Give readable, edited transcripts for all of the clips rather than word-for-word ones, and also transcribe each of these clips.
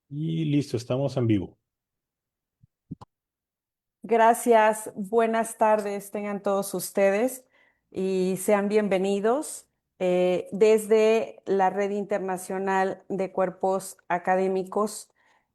Y listo, estamos en vivo. Gracias, buenas tardes tengan todos ustedes y sean bienvenidos desde la Red Internacional de Cuerpos Académicos,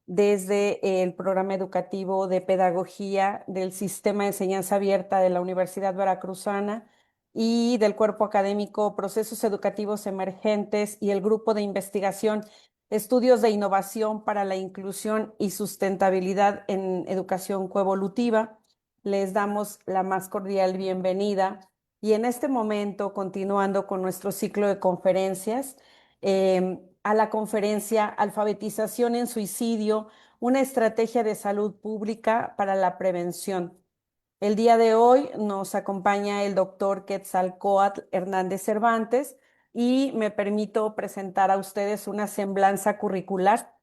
desde el programa educativo de pedagogía del Sistema de Enseñanza Abierta de la Universidad Veracruzana y del Cuerpo Académico Procesos Educativos Emergentes y el Grupo de Investigación Estudios de Innovación para la Inclusión y Sustentabilidad en Educación Coevolutiva. Les damos la más cordial bienvenida y en este momento, continuando con nuestro ciclo de conferencias, a la conferencia Alfabetización en Suicidio, una estrategia de salud pública para la prevención. El día de hoy nos acompaña el doctor Quetzalcóatl Hernández Cervantes y me permito presentar a ustedes una semblanza curricular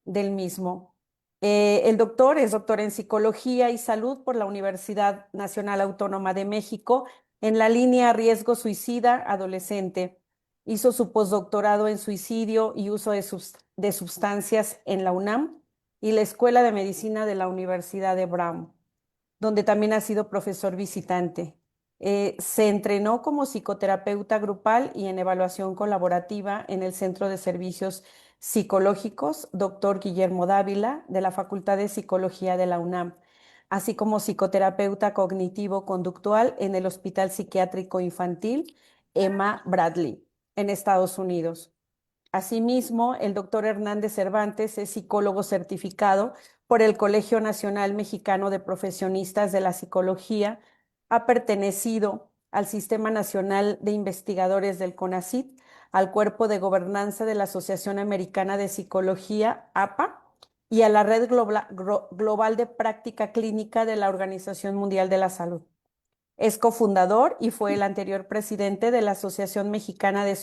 del mismo. El doctor es doctor en Psicología y Salud por la Universidad Nacional Autónoma de México en la línea Riesgo Suicida Adolescente. Hizo su postdoctorado en suicidio y uso de sustancias en la UNAM y la Escuela de Medicina de la Universidad de Brown, donde también ha sido profesor visitante. Se entrenó como psicoterapeuta grupal y en evaluación colaborativa en el Centro de Servicios Psicológicos Dr. Guillermo Dávila de la Facultad de Psicología de la UNAM, así como psicoterapeuta cognitivo-conductual en el Hospital Psiquiátrico Infantil Emma Bradley, en Estados Unidos. Asimismo, el doctor Hernández Cervantes es psicólogo certificado por el Colegio Nacional Mexicano de Profesionistas de la Psicología, ha pertenecido al Sistema Nacional de Investigadores del CONACYT, al Cuerpo de Gobernanza de la Asociación Americana de Psicología, APA, y a la Red Global de Práctica Clínica de la Organización Mundial de la Salud. Es cofundador y fue el anterior presidente de la Asociación Mexicana de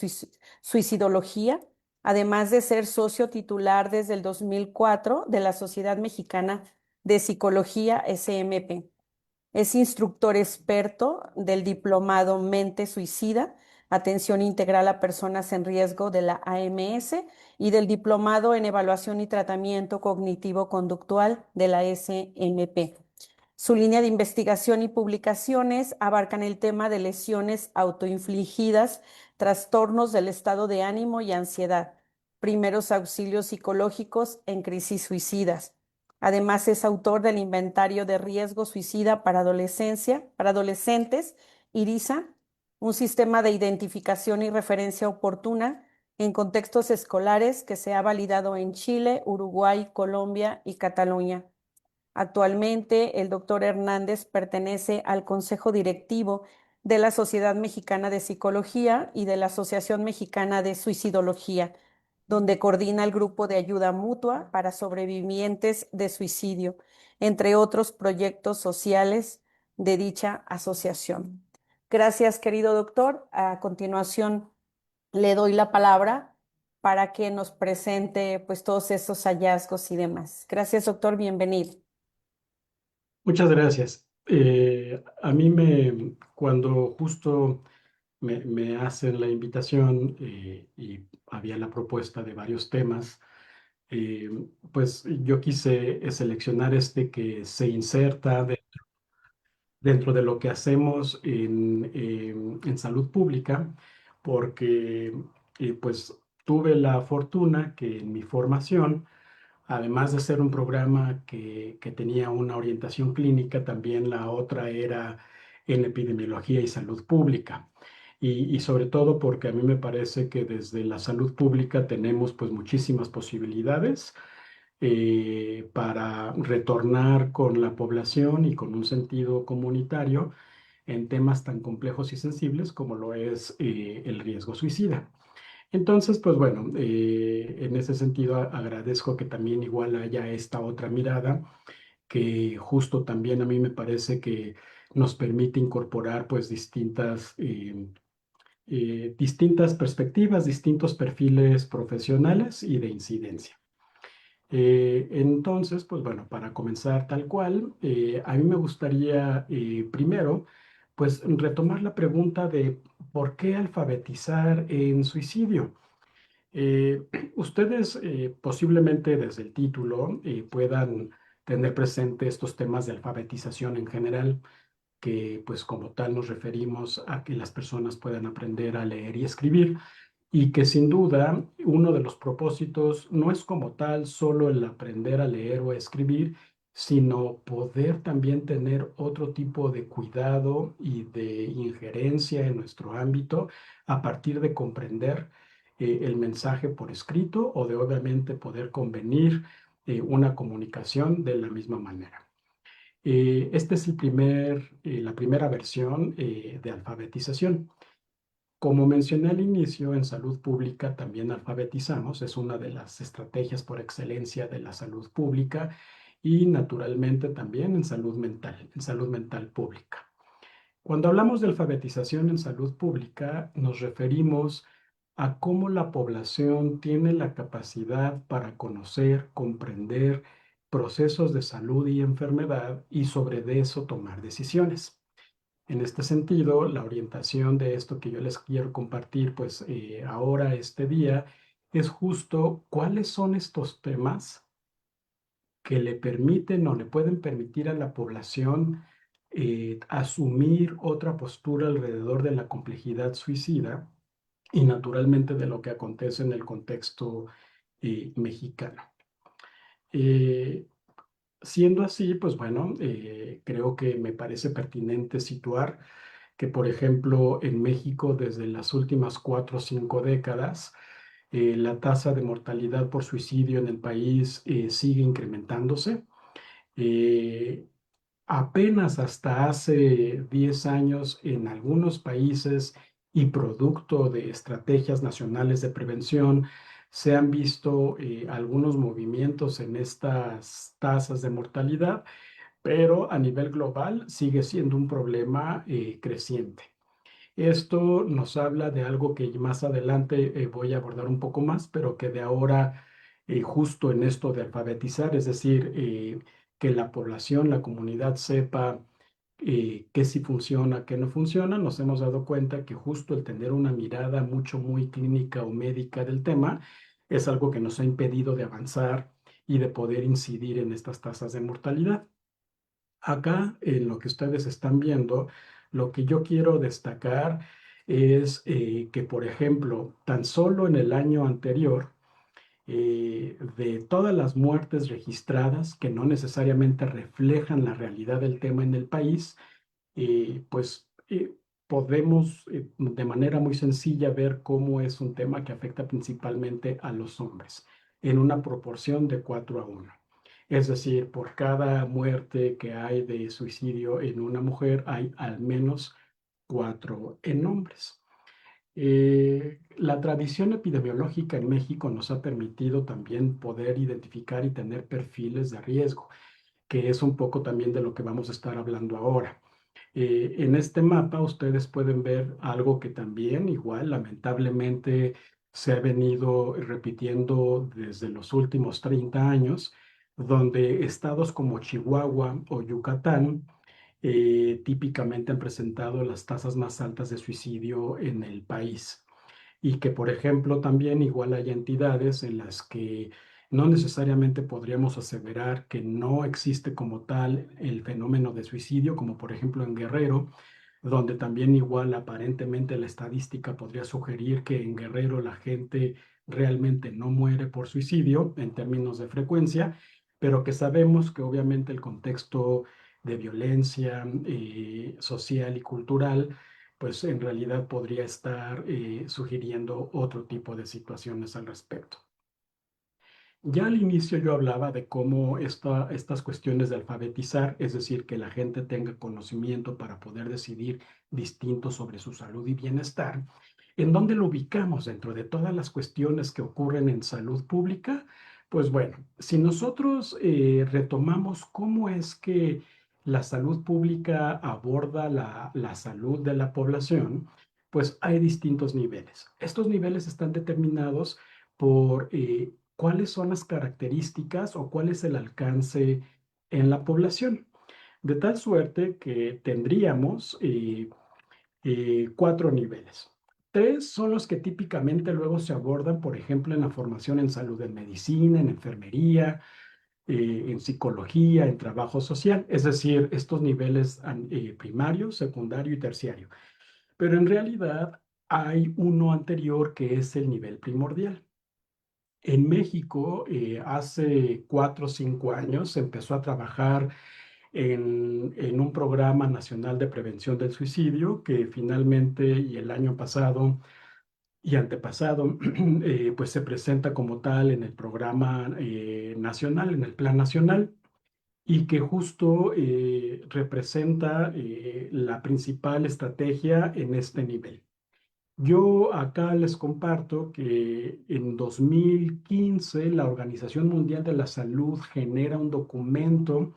Suicidología, además de ser socio titular desde el 2004 de la Sociedad Mexicana de Psicología SMP. Es instructor experto del diplomado Mente Suicida, Atención Integral a Personas en Riesgo de la AMS y del diplomado en Evaluación y Tratamiento Cognitivo-Conductual de la SMP. Su línea de investigación y publicaciones abarcan el tema de lesiones autoinfligidas, trastornos del estado de ánimo y ansiedad, primeros auxilios psicológicos en crisis suicidas. Además, es autor del Inventario de Riesgo Suicida para adolescentes, IRISA, un sistema de identificación y referencia oportuna en contextos escolares que se ha validado en Chile, Uruguay, Colombia y Cataluña. Actualmente, el doctor Hernández pertenece al Consejo Directivo de la Sociedad Mexicana de Psicología y de la Asociación Mexicana de Suicidología, donde coordina el grupo de ayuda mutua para sobrevivientes de suicidio, entre otros proyectos sociales de dicha asociación. Gracias, querido doctor. A continuación, le doy la palabra para que nos presente pues todos estos hallazgos y demás. Gracias, doctor. Bienvenido. Muchas gracias. Cuando justo me hacen la invitación y había la propuesta de varios temas, eh, pues yo quise seleccionar este que se inserta dentro de lo que hacemos en salud pública, porque pues tuve la fortuna que en mi formación, además de ser un programa que tenía una orientación clínica, también la otra era en epidemiología y salud pública. Y sobre todo porque a mí me parece que desde la salud pública tenemos pues muchísimas posibilidades para retornar con la población y con un sentido comunitario en temas tan complejos y sensibles como lo es el riesgo suicida. Entonces, pues bueno, en ese sentido agradezco que también igual haya esta otra mirada que justo también a mí me parece que nos permite incorporar pues distintas perspectivas, distintos perfiles profesionales y de incidencia. Entonces, pues bueno, para comenzar tal cual, a mí me gustaría primero, pues retomar la pregunta de por qué alfabetizar en suicidio. Eh, Ustedes posiblemente desde el título puedan tener presente estos temas de alfabetización en general, que pues como tal nos referimos a que las personas puedan aprender a leer y escribir, y que sin duda uno de los propósitos no es como tal solo el aprender a leer o a escribir, sino poder también tener otro tipo de cuidado y de injerencia en nuestro ámbito a partir de comprender el mensaje por escrito o de obviamente poder convenir una comunicación de la misma manera. Esta es la primera versión de alfabetización. Como mencioné al inicio, en salud pública también alfabetizamos, es una de las estrategias por excelencia de la salud pública y naturalmente también en salud mental pública. Cuando hablamos de alfabetización en salud pública, nos referimos a cómo la población tiene la capacidad para conocer, comprender procesos de salud y enfermedad y sobre eso tomar decisiones. En este sentido, la orientación de esto que yo les quiero compartir, pues ahora, este día, es justo cuáles son estos temas que le permiten o le pueden permitir a la población asumir otra postura alrededor de la complejidad suicida y naturalmente de lo que acontece en el contexto mexicano. Eh, Siendo así, pues bueno, creo que me parece pertinente situar que, por ejemplo, en México, desde las últimas 4 o 5 décadas, la tasa de mortalidad por suicidio en el país sigue incrementándose. Eh, Apenas hasta hace 10 años en algunos países y producto de estrategias nacionales de prevención, se han visto algunos movimientos en estas tasas de mortalidad, pero a nivel global sigue siendo un problema creciente. Esto nos habla de algo que más adelante voy a abordar un poco más, pero que de ahora, justo en esto de alfabetizar, es decir, que la población, la comunidad sepa qué sí funciona, qué no funciona, nos hemos dado cuenta que justo el tener una mirada muy clínica o médica del tema es algo que nos ha impedido de avanzar y de poder incidir en estas tasas de mortalidad. Acá, en lo que ustedes están viendo, lo que yo quiero destacar es que, por ejemplo, tan solo en el año anterior, de todas las muertes registradas, que no necesariamente reflejan la realidad del tema en el país, pues podemos de manera muy sencilla ver cómo es un tema que afecta principalmente a los hombres, en una proporción de 4 a 1. Es decir, por cada muerte que hay de suicidio en una mujer, hay al menos 4 en hombres. La tradición epidemiológica en México nos ha permitido también poder identificar y tener perfiles de riesgo, que es un poco también de lo que vamos a estar hablando ahora. En este mapa ustedes pueden ver algo que también igual lamentablemente se ha venido repitiendo desde los últimos 30 años, donde estados como Chihuahua o Yucatán típicamente han presentado las tasas más altas de suicidio en el país y que, por ejemplo, también igual hay entidades en las que no necesariamente podríamos aseverar que no existe como tal el fenómeno de suicidio, como por ejemplo en Guerrero, donde también igual aparentemente la estadística podría sugerir que en Guerrero la gente realmente no muere por suicidio en términos de frecuencia, pero que sabemos que obviamente el contexto de violencia social y cultural pues en realidad podría estar sugiriendo otro tipo de situaciones al respecto. Ya al inicio yo hablaba de cómo estas cuestiones de alfabetizar, es decir, que la gente tenga conocimiento para poder decidir distinto sobre su salud y bienestar, ¿en dónde lo ubicamos dentro de todas las cuestiones que ocurren en salud pública? Pues bueno, si nosotros retomamos cómo es que la salud pública aborda la salud de la población, pues hay distintos niveles. Estos niveles están determinados por cuáles son las características o cuál es el alcance en la población. De tal suerte que tendríamos 4 niveles. Tres son los que típicamente luego se abordan, por ejemplo, en la formación en salud en medicina, en enfermería, en psicología, en trabajo social, es decir, estos niveles primario, secundario y terciario. Pero en realidad hay uno anterior que es el nivel primordial. En México, hace 4 o 5 años, se empezó a trabajar en un programa nacional de prevención del suicidio que finalmente, y el año pasado y antepasado, pues se presenta como tal en el programa nacional, en el plan nacional, y que justo representa la principal estrategia en este nivel. Yo acá les comparto que en 2015 la Organización Mundial de la Salud genera un documento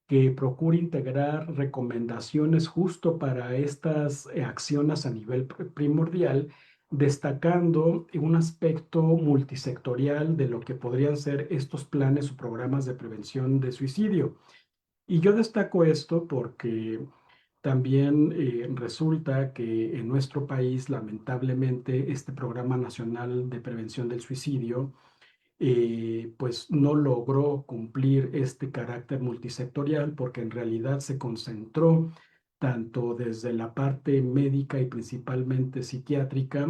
que procura integrar recomendaciones justo para estas acciones a nivel primordial, destacando un aspecto multisectorial de lo que podrían ser estos planes o programas de prevención de suicidio. Y yo destaco esto porque también resulta que en nuestro país, lamentablemente, este Programa Nacional de Prevención del Suicidio pues no logró cumplir este carácter multisectorial porque en realidad se concentró tanto desde la parte médica y principalmente psiquiátrica,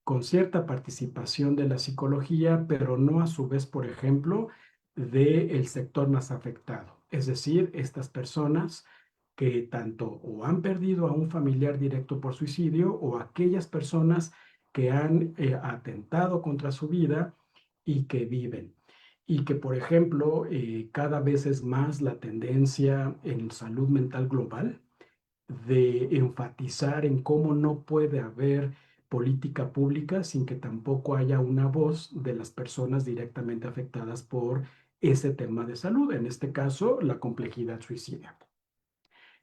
con cierta participación de la psicología, pero no a su vez, por ejemplo, del sector más afectado, es decir, estas personas que tanto o han perdido a un familiar directo por suicidio o aquellas personas que han atentado contra su vida y que viven. Y que, por ejemplo, cada vez es más la tendencia en salud mental global de enfatizar en cómo no puede haber política pública sin que tampoco haya una voz de las personas directamente afectadas por ese tema de salud, en este caso, la complejidad suicida.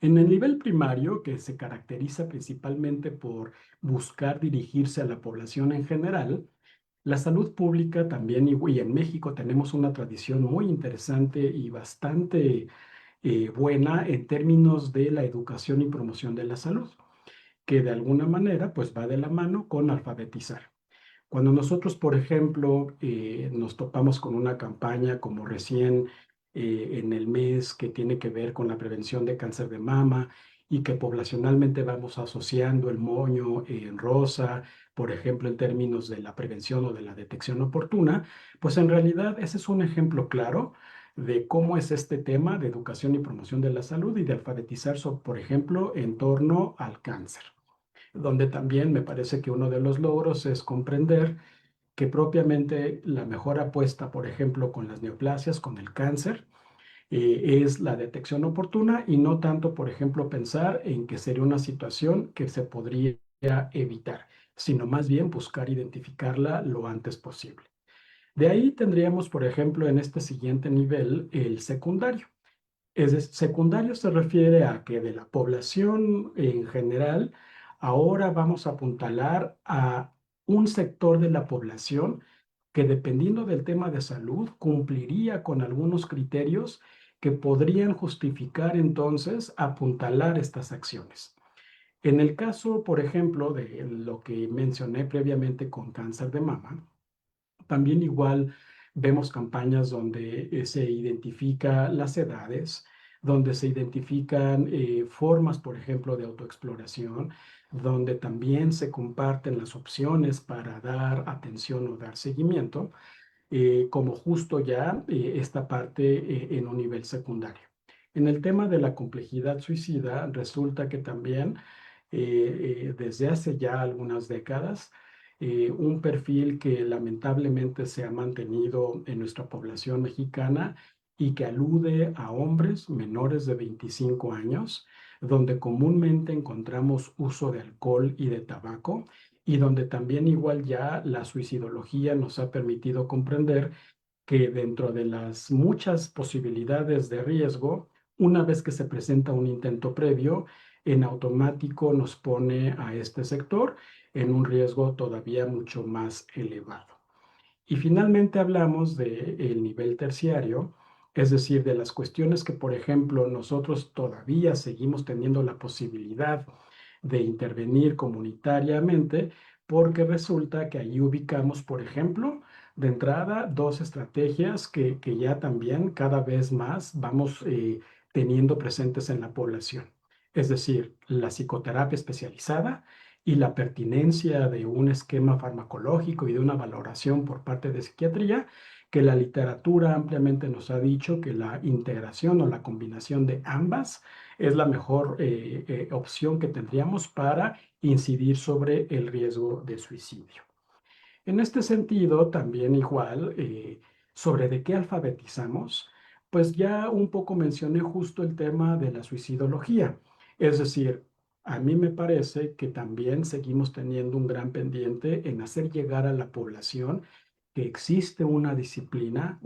En el nivel primario, que se caracteriza principalmente por buscar dirigirse a la población en general, la salud pública también, y en México tenemos una tradición muy interesante y bastante buena en términos de la educación y promoción de la salud, que de alguna manera pues va de la mano con alfabetizar. Cuando nosotros, por ejemplo, nos topamos con una campaña como recién en el mes que tiene que ver con la prevención de cáncer de mama y que poblacionalmente vamos asociando el moño en rosa, por ejemplo, en términos de la prevención o de la detección oportuna, pues en realidad ese es un ejemplo claro de cómo es este tema de educación y promoción de la salud y de alfabetizar, por ejemplo, en torno al cáncer, donde también me parece que uno de los logros es comprender que propiamente la mejor apuesta, por ejemplo, con las neoplasias, con el cáncer, es la detección oportuna y no tanto, por ejemplo, pensar en que sería una situación que se podría evitar, sino más bien buscar identificarla lo antes posible. De ahí tendríamos, por ejemplo, en este siguiente nivel, el secundario. Secundario se refiere a que de la población en general, ahora vamos a apuntalar a un sector de la población que dependiendo del tema de salud cumpliría con algunos criterios que podrían justificar entonces apuntalar estas acciones. En el caso, por ejemplo, de lo que mencioné previamente con cáncer de mama, también igual vemos campañas donde se identifica las edades, donde se identifican formas, por ejemplo, de autoexploración, donde también se comparten las opciones para dar atención o dar seguimiento, como justo ya esta parte en un nivel secundario. En el tema de la complejidad suicida, resulta que también desde hace ya algunas décadas, un perfil que lamentablemente se ha mantenido en nuestra población mexicana y que alude a hombres menores de 25 años, donde comúnmente encontramos uso de alcohol y de tabaco, y donde también igual ya la suicidología nos ha permitido comprender que dentro de las muchas posibilidades de riesgo, una vez que se presenta un intento previo, en automático nos pone a este sector en un riesgo todavía mucho más elevado. Y finalmente hablamos del nivel terciario, es decir, de las cuestiones que, por ejemplo, nosotros todavía seguimos teniendo la posibilidad de intervenir comunitariamente, porque resulta que allí ubicamos, por ejemplo, de entrada, dos estrategias que ya también cada vez más vamos teniendo presentes en la población. Es decir, la psicoterapia especializada y la pertinencia de un esquema farmacológico y de una valoración por parte de psiquiatría, que la literatura ampliamente nos ha dicho que la integración o la combinación de ambas es la mejor opción que tendríamos para incidir sobre el riesgo de suicidio. En este sentido, también igual, sobre de qué alfabetizamos, pues ya un poco mencioné justo el tema de la suicidología. Es decir, a mí me parece que también seguimos teniendo un gran pendiente en hacer llegar a la población que existe una disciplina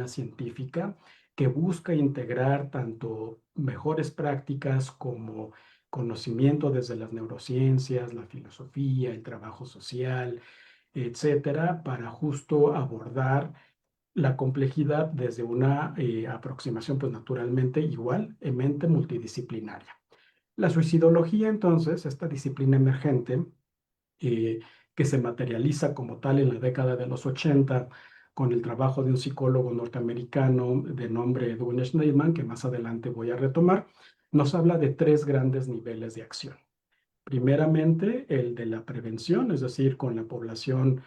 científica que busca integrar tanto mejores prácticas como conocimiento desde las neurociencias, la filosofía, el trabajo social, etcétera, para justo abordar la complejidad desde una aproximación, pues naturalmente igual, en mente multidisciplinaria. La suicidología, entonces, esta disciplina emergente, eh, que se materializa como tal en la década de los 80 con el trabajo de un psicólogo norteamericano de nombre Edwin Schneidman, que más adelante voy a retomar, nos habla de tres grandes niveles de acción. Primeramente, el de la prevención, es decir, con la población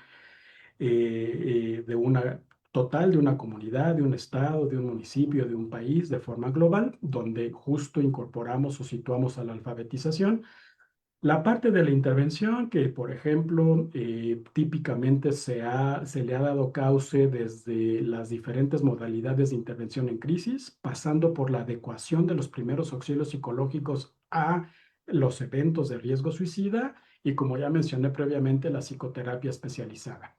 de una total, de una comunidad, de un estado, de un municipio, de un país, de forma global, donde justo incorporamos o situamos a la alfabetización. La parte de la intervención, que por ejemplo, típicamente se le ha dado cauce desde las diferentes modalidades de intervención en crisis, pasando por la adecuación de los primeros auxilios psicológicos a los eventos de riesgo suicida y, como ya mencioné previamente, la psicoterapia especializada.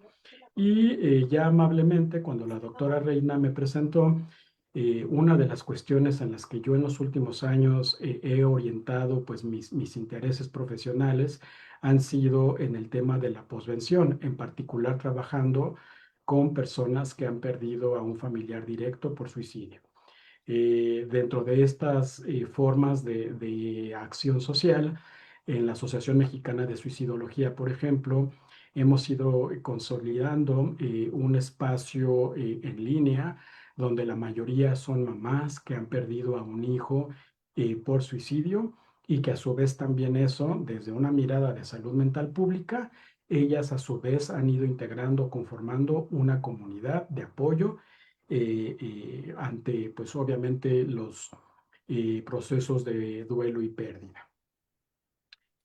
Y ya amablemente, cuando la doctora Reina me presentó, una de las cuestiones en las que yo en los últimos años he orientado pues mis intereses profesionales han sido en el tema de la posvención, en particular trabajando con personas que han perdido a un familiar directo por suicidio. Dentro de estas formas de acción social, en la Asociación Mexicana de Suicidología, por ejemplo, hemos ido consolidando un espacio en línea donde la mayoría son mamás que han perdido a un hijo por suicidio y que a su vez también eso, desde una mirada de salud mental pública, ellas a su vez han ido integrando, conformando una comunidad de apoyo ante, pues obviamente, los procesos de duelo y pérdida.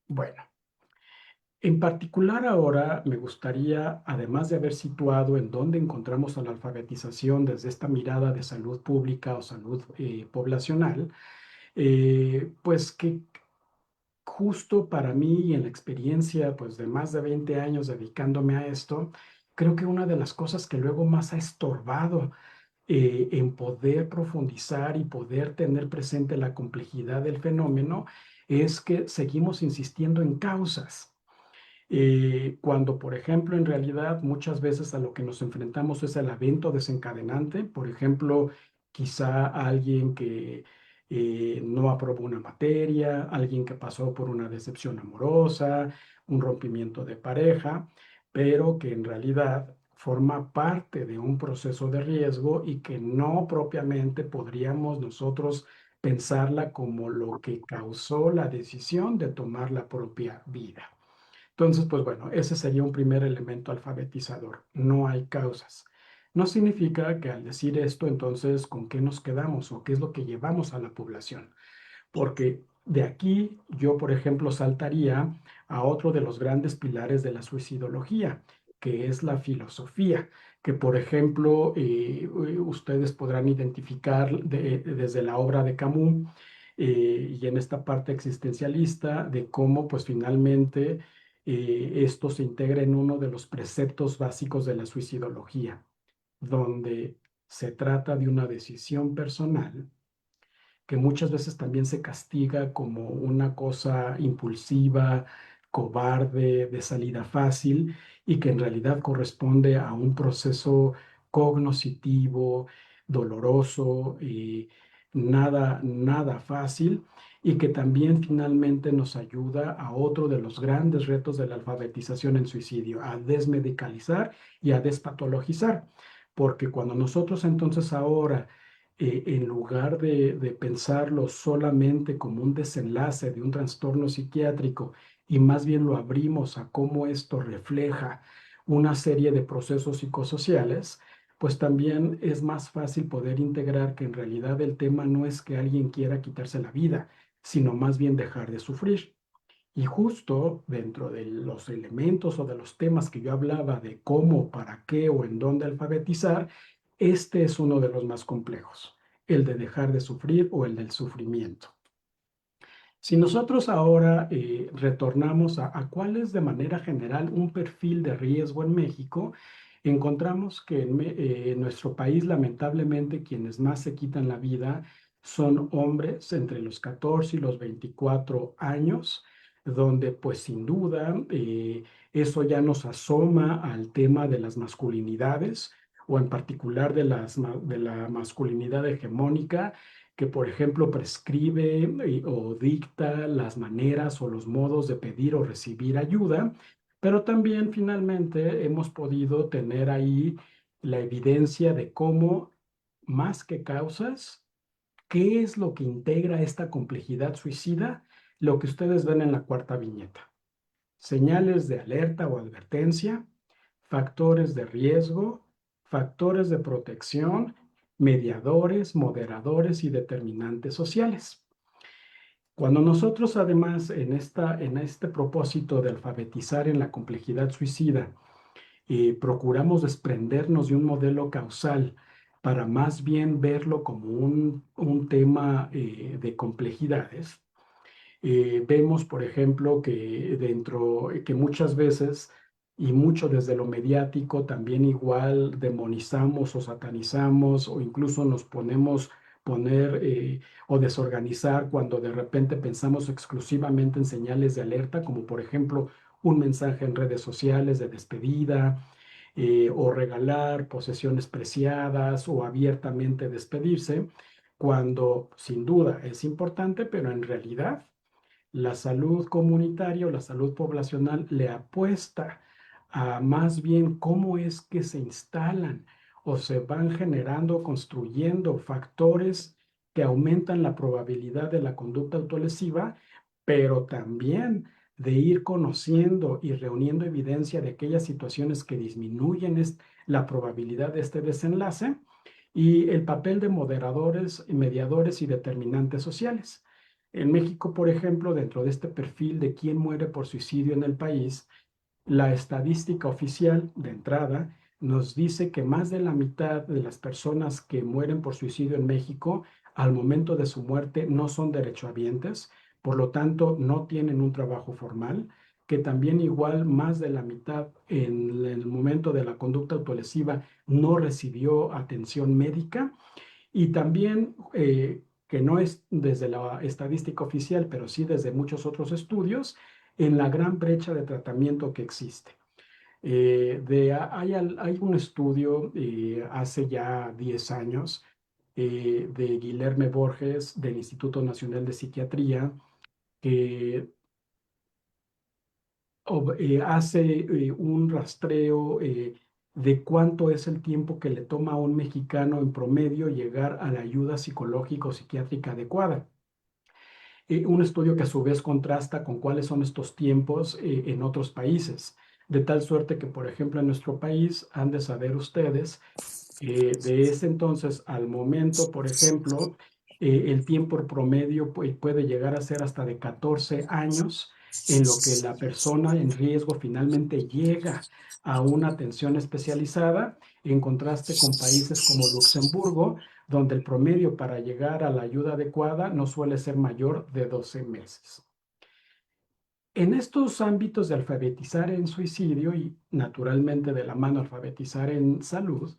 Bueno, en particular ahora me gustaría, además de haber situado en dónde encontramos a la alfabetización desde esta mirada de salud pública o salud poblacional, pues que justo para mí y en la experiencia pues de más de 20 años dedicándome a esto, creo que una de las cosas que luego más ha estorbado en poder profundizar y poder tener presente la complejidad del fenómeno es que seguimos insistiendo en causas. Cuando, por ejemplo, en realidad muchas veces a lo que nos enfrentamos es el evento desencadenante, por ejemplo, quizá alguien que no aprobó una materia, alguien que pasó por una decepción amorosa, un rompimiento de pareja, pero que en realidad forma parte de un proceso de riesgo y que no propiamente podríamos nosotros pensarla como lo que causó la decisión de tomar la propia vida. Entonces, pues bueno, ese sería un primer elemento alfabetizador. No hay causas. No significa que al decir esto, entonces, ¿con qué nos quedamos o qué es lo que llevamos a la población? Porque de aquí yo, por ejemplo, saltaría a otro de los grandes pilares de la suicidología, que es la filosofía, que por ejemplo ustedes podrán identificar desde la obra de Camus y en esta parte existencialista de cómo pues finalmente esto se integra en uno de los preceptos básicos de la suicidología, donde se trata de una decisión personal que muchas veces también se castiga como una cosa impulsiva, cobarde, de salida fácil, y que en realidad corresponde a un proceso cognoscitivo, doloroso, nada fácil, y que también finalmente nos ayuda a otro de los grandes retos de la alfabetización en suicidio, a desmedicalizar y a despatologizar. Porque cuando nosotros entonces ahora, en lugar de pensarlo solamente como un desenlace de un trastorno psiquiátrico, y más bien lo abrimos a cómo esto refleja una serie de procesos psicosociales, pues también es más fácil poder integrar que en realidad el tema no es que alguien quiera quitarse la vida, sino más bien dejar de sufrir. Y justo dentro de los elementos o de los temas que yo hablaba de cómo, para qué o en dónde alfabetizar, este es uno de los más complejos, el de dejar de sufrir o el del sufrimiento. Si nosotros ahora retornamos a cuál es de manera general un perfil de riesgo en México, encontramos que en nuestro país, lamentablemente, quienes más se quitan la vida son hombres entre los 14 y los 24 años, donde pues sin duda eso ya nos asoma al tema de las masculinidades, o en particular de la masculinidad hegemónica, que por ejemplo prescribe o dicta las maneras o los modos de pedir o recibir ayuda, pero también finalmente hemos podido tener ahí la evidencia de cómo, más que causas, ¿qué es lo que integra esta complejidad suicida? Lo que ustedes ven en la cuarta viñeta: señales de alerta o advertencia, factores de riesgo, factores de protección, mediadores, moderadores y determinantes sociales. Cuando nosotros además en este propósito de alfabetizar en la complejidad suicida, procuramos desprendernos de un modelo causal para más bien verlo como un tema de complejidades, vemos, por ejemplo, que muchas veces, y mucho desde lo mediático, también igual demonizamos o satanizamos o incluso nos poner o desorganizar cuando de repente pensamos exclusivamente en señales de alerta, como por ejemplo un mensaje en redes sociales de despedida, o regalar posesiones preciadas o abiertamente despedirse, cuando sin duda es importante, pero en realidad la salud comunitaria o la salud poblacional le apuesta a más bien cómo es que se instalan o se van generando, construyendo factores que aumentan la probabilidad de la conducta autolesiva, pero también de ir conociendo y reuniendo evidencia de aquellas situaciones que disminuyen la probabilidad de este desenlace, y el papel de moderadores, mediadores y determinantes sociales. En México, por ejemplo, dentro de este perfil de quién muere por suicidio en el país, la estadística oficial de entrada nos dice que más de la mitad de las personas que mueren por suicidio en México al momento de su muerte no son derechohabientes, por lo tanto no tienen un trabajo formal, que también igual más de la mitad en el momento de la conducta autolesiva no recibió atención médica, y también que no es desde la estadística oficial, pero sí desde muchos otros estudios, en la gran brecha de tratamiento que existe. Hay un estudio hace ya 10 años de Guilherme Borges del Instituto Nacional de Psiquiatría, que hace un rastreo de cuánto es el tiempo que le toma a un mexicano en promedio llegar a la ayuda psicológica o psiquiátrica adecuada. Un estudio que a su vez contrasta con cuáles son estos tiempos en otros países, de tal suerte que, por ejemplo, en nuestro país han de saber ustedes, de ese entonces al momento, por ejemplo, el tiempo promedio puede llegar a ser hasta de 14 años, en lo que la persona en riesgo finalmente llega a una atención especializada, en contraste con países como Luxemburgo, donde el promedio para llegar a la ayuda adecuada no suele ser mayor de 12 meses. En estos ámbitos de alfabetizar en suicidio y naturalmente de la mano alfabetizar en salud,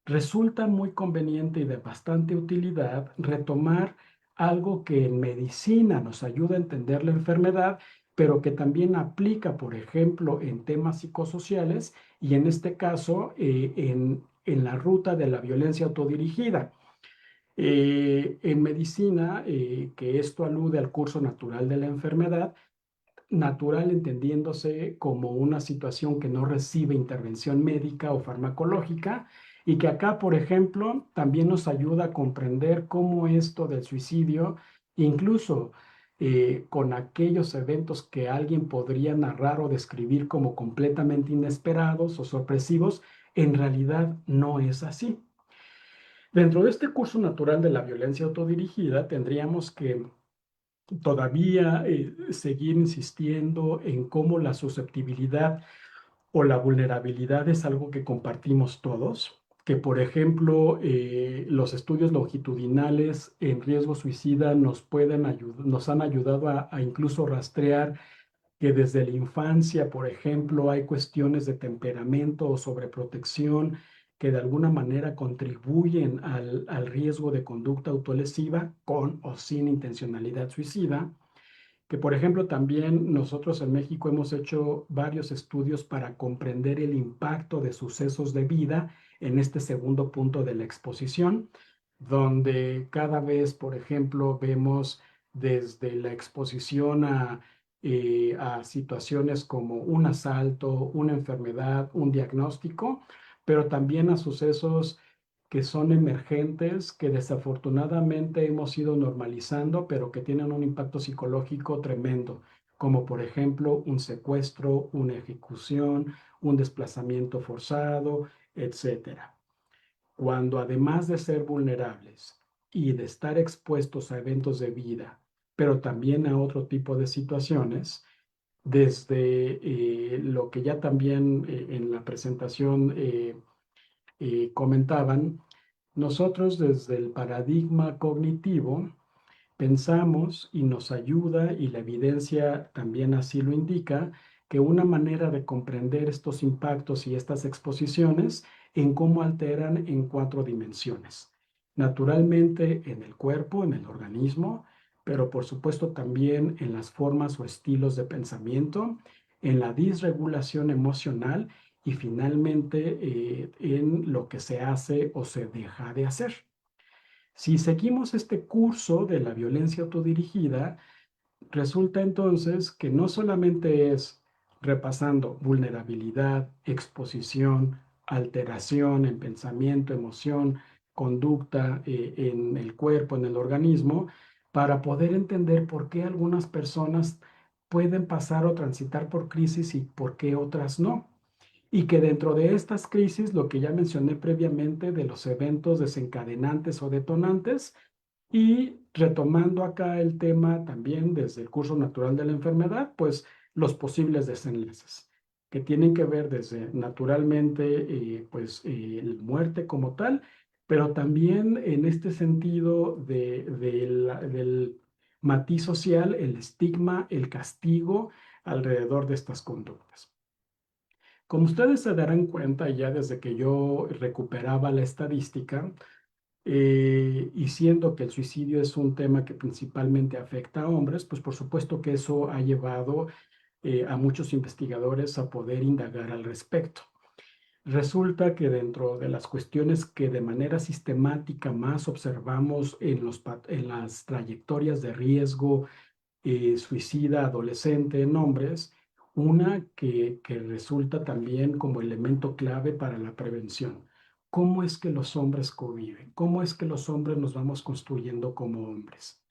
resulta muy conveniente y de bastante utilidad retomar algo que en medicina nos ayuda a entender la enfermedad, pero que también aplica, por ejemplo, en temas psicosociales y en este caso en la ruta de la violencia autodirigida. En medicina, que esto alude al curso natural de la enfermedad, natural entendiéndose como una situación que no recibe intervención médica o farmacológica y que acá, por ejemplo, también nos ayuda a comprender cómo esto del suicidio, incluso con aquellos eventos que alguien podría narrar o describir como completamente inesperados o sorpresivos, en realidad no es así. Dentro de este curso natural de la violencia autodirigida, tendríamos que todavía seguir insistiendo en cómo la susceptibilidad o la vulnerabilidad es algo que compartimos todos, que por ejemplo los estudios longitudinales en riesgo suicida nos han ayudado a incluso rastrear que desde la infancia, por ejemplo, hay cuestiones de temperamento o sobreprotección que de alguna manera contribuyen al riesgo de conducta autolesiva con o sin intencionalidad suicida, que por ejemplo también nosotros en México hemos hecho varios estudios para comprender el impacto de sucesos de vida en este segundo punto de la exposición, donde cada vez, por ejemplo, vemos desde la exposición a situaciones como un asalto, una enfermedad, un diagnóstico, pero también a sucesos que son emergentes, que desafortunadamente hemos ido normalizando, pero que tienen un impacto psicológico tremendo, como por ejemplo un secuestro, una ejecución, un desplazamiento forzado, etcétera. Cuando además de ser vulnerables y de estar expuestos a eventos de vida, pero también a otro tipo de situaciones, desde lo que ya también en la presentación comentaban, nosotros desde el paradigma cognitivo pensamos y nos ayuda, y la evidencia también así lo indica, que una manera de comprender estos impactos y estas exposiciones en cómo alteran en 4 dimensiones. Naturalmente en el cuerpo, en el organismo, pero por supuesto también en las formas o estilos de pensamiento, en la disregulación emocional y finalmente en lo que se hace o se deja de hacer. Si seguimos este curso de la violencia autodirigida, resulta entonces que no solamente es repasando vulnerabilidad, exposición, alteración en pensamiento, emoción, conducta en el cuerpo, en el organismo, para poder entender por qué algunas personas pueden pasar o transitar por crisis y por qué otras no. Y que dentro de estas crisis, lo que ya mencioné previamente de los eventos desencadenantes o detonantes, y retomando acá el tema también desde el curso natural de la enfermedad, pues los posibles desenlaces, que tienen que ver desde naturalmente la muerte como tal, pero también en este sentido del matiz social, el estigma, el castigo alrededor de estas conductas. Como ustedes se darán cuenta ya desde que yo recuperaba la estadística, y siendo que el suicidio es un tema que principalmente afecta a hombres, pues por supuesto que eso ha llevado a muchos investigadores a poder indagar al respecto. Resulta que dentro de las cuestiones que de manera sistemática más observamos en las trayectorias de riesgo suicida adolescente en hombres, una que resulta también como elemento clave para la prevención. ¿Cómo es que los hombres conviven? ¿Cómo es que los hombres nos vamos construyendo como hombres?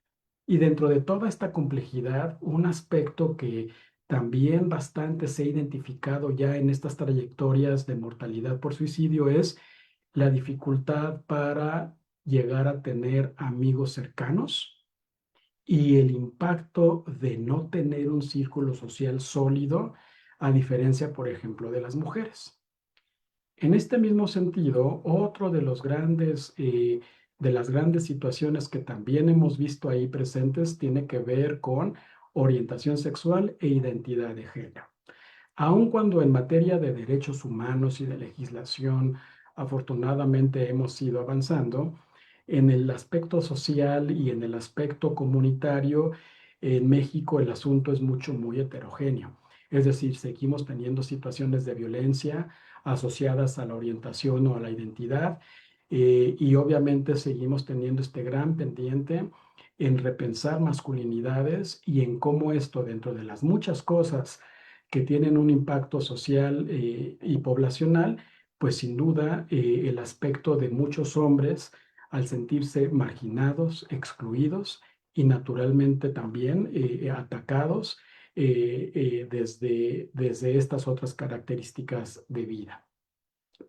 Y dentro de toda esta complejidad, un aspecto que también bastante se ha identificado ya en estas trayectorias de mortalidad por suicidio es la dificultad para llegar a tener amigos cercanos y el impacto de no tener un círculo social sólido, a diferencia, por ejemplo, de las mujeres. En este mismo sentido, otro de las grandes situaciones que también hemos visto ahí presentes tiene que ver con orientación sexual e identidad de género. Aun cuando en materia de derechos humanos y de legislación, afortunadamente hemos ido avanzando, en el aspecto social y en el aspecto comunitario, en México el asunto es muy heterogéneo. Es decir, seguimos teniendo situaciones de violencia asociadas a la orientación o a la identidad, y obviamente seguimos teniendo este gran pendiente en repensar masculinidades y en cómo esto, dentro de las muchas cosas que tienen un impacto social y poblacional, pues sin duda el aspecto de muchos hombres al sentirse marginados, excluidos y naturalmente también atacados desde estas otras características de vida.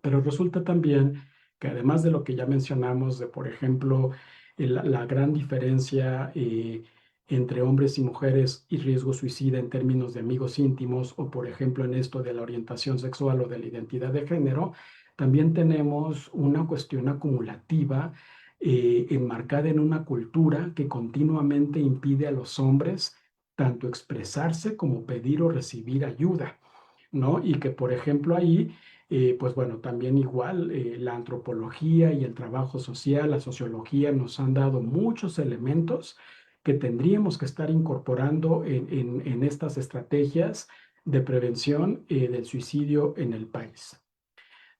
Pero resulta también que además de lo que ya mencionamos, de por ejemplo, la gran diferencia entre hombres y mujeres y riesgo suicida en términos de amigos íntimos, o por ejemplo en esto de la orientación sexual o de la identidad de género, también tenemos una cuestión acumulativa enmarcada en una cultura que continuamente impide a los hombres tanto expresarse como pedir o recibir ayuda, ¿no? Y que, por ejemplo, ahí, pues bueno, también igual la antropología y el trabajo social, la sociología nos han dado muchos elementos que tendríamos que estar incorporando en estas estrategias de prevención del suicidio en el país.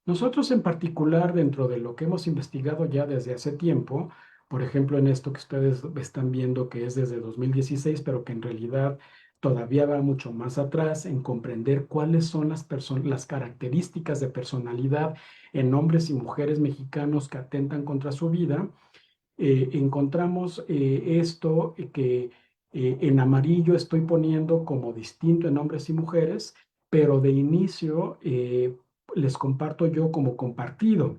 Nosotros en particular, dentro de lo que hemos investigado ya desde hace tiempo, por ejemplo, en esto que ustedes están viendo que es desde 2016, pero que en realidad todavía va mucho más atrás en comprender cuáles son las características de personalidad en hombres y mujeres mexicanos que atentan contra su vida, encontramos esto que en amarillo estoy poniendo como distinto en hombres y mujeres, pero de inicio les comparto yo como compartido.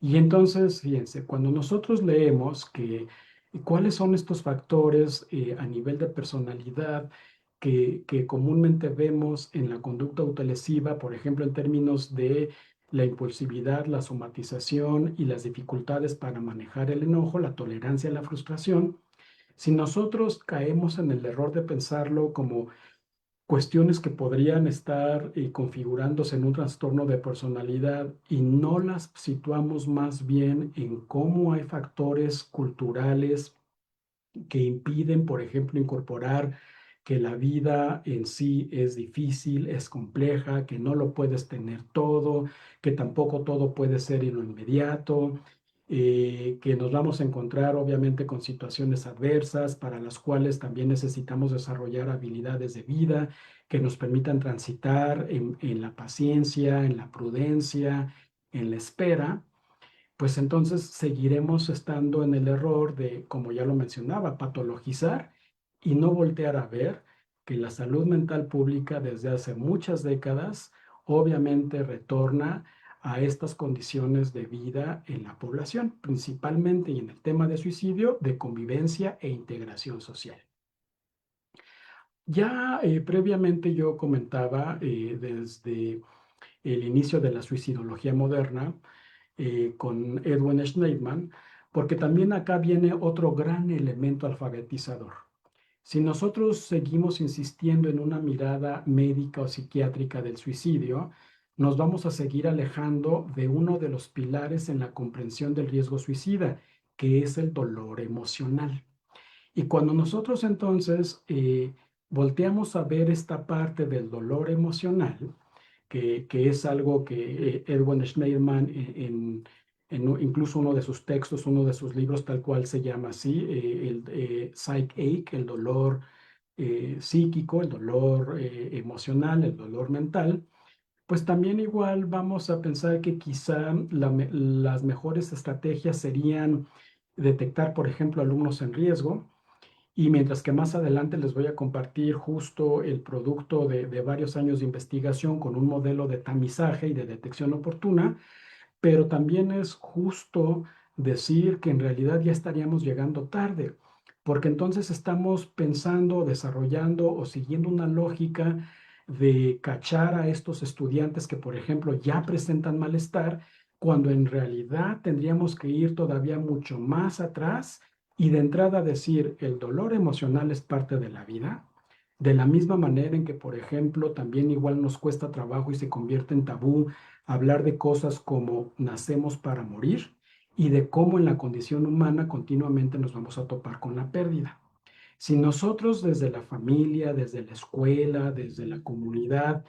Y entonces, fíjense, cuando nosotros leemos que cuáles son estos factores a nivel de personalidad que comúnmente vemos en la conducta autolesiva, por ejemplo, en términos de la impulsividad, la somatización y las dificultades para manejar el enojo, la tolerancia a la frustración, si nosotros caemos en el error de pensarlo como cuestiones que podrían estar configurándose en un trastorno de personalidad y no las situamos más bien en cómo hay factores culturales que impiden, por ejemplo, incorporar que la vida en sí es difícil, es compleja, que no lo puedes tener todo, que tampoco todo puede ser en lo inmediato, que nos vamos a encontrar obviamente con situaciones adversas para las cuales también necesitamos desarrollar habilidades de vida que nos permitan transitar en la paciencia, en la prudencia, en la espera, pues entonces seguiremos estando en el error de, como ya lo mencionaba, patologizar y no voltear a ver que la salud mental pública desde hace muchas décadas obviamente retorna a estas condiciones de vida en la población, principalmente y en el tema de suicidio, de convivencia e integración social. Ya previamente yo comentaba desde el inicio de la suicidología moderna, con Edwin Schneidman, porque también acá viene otro gran elemento alfabetizador. Si nosotros seguimos insistiendo en una mirada médica o psiquiátrica del suicidio, nos vamos a seguir alejando de uno de los pilares en la comprensión del riesgo suicida, que es el dolor emocional. Y cuando nosotros entonces volteamos a ver esta parte del dolor emocional, que es algo que Edwin Schneidman incluso uno de sus textos, uno de sus libros tal cual se llama así, el psychache, el dolor psíquico, el dolor emocional, el dolor mental, pues también igual vamos a pensar que quizá las mejores estrategias serían detectar, por ejemplo, alumnos en riesgo, y mientras que más adelante les voy a compartir justo el producto de varios años de investigación con un modelo de tamizaje y de detección oportuna, pero también es justo decir que en realidad ya estaríamos llegando tarde, porque entonces estamos pensando, desarrollando o siguiendo una lógica de cachar a estos estudiantes que, por ejemplo, ya presentan malestar, cuando en realidad tendríamos que ir todavía mucho más atrás y de entrada decir, el dolor emocional es parte de la vida, de la misma manera en que, por ejemplo, también igual nos cuesta trabajo y se convierte en tabú hablar de cosas como nacemos para morir y de cómo en la condición humana continuamente nos vamos a topar con la pérdida. Si nosotros desde la familia, desde la escuela, desde la comunidad,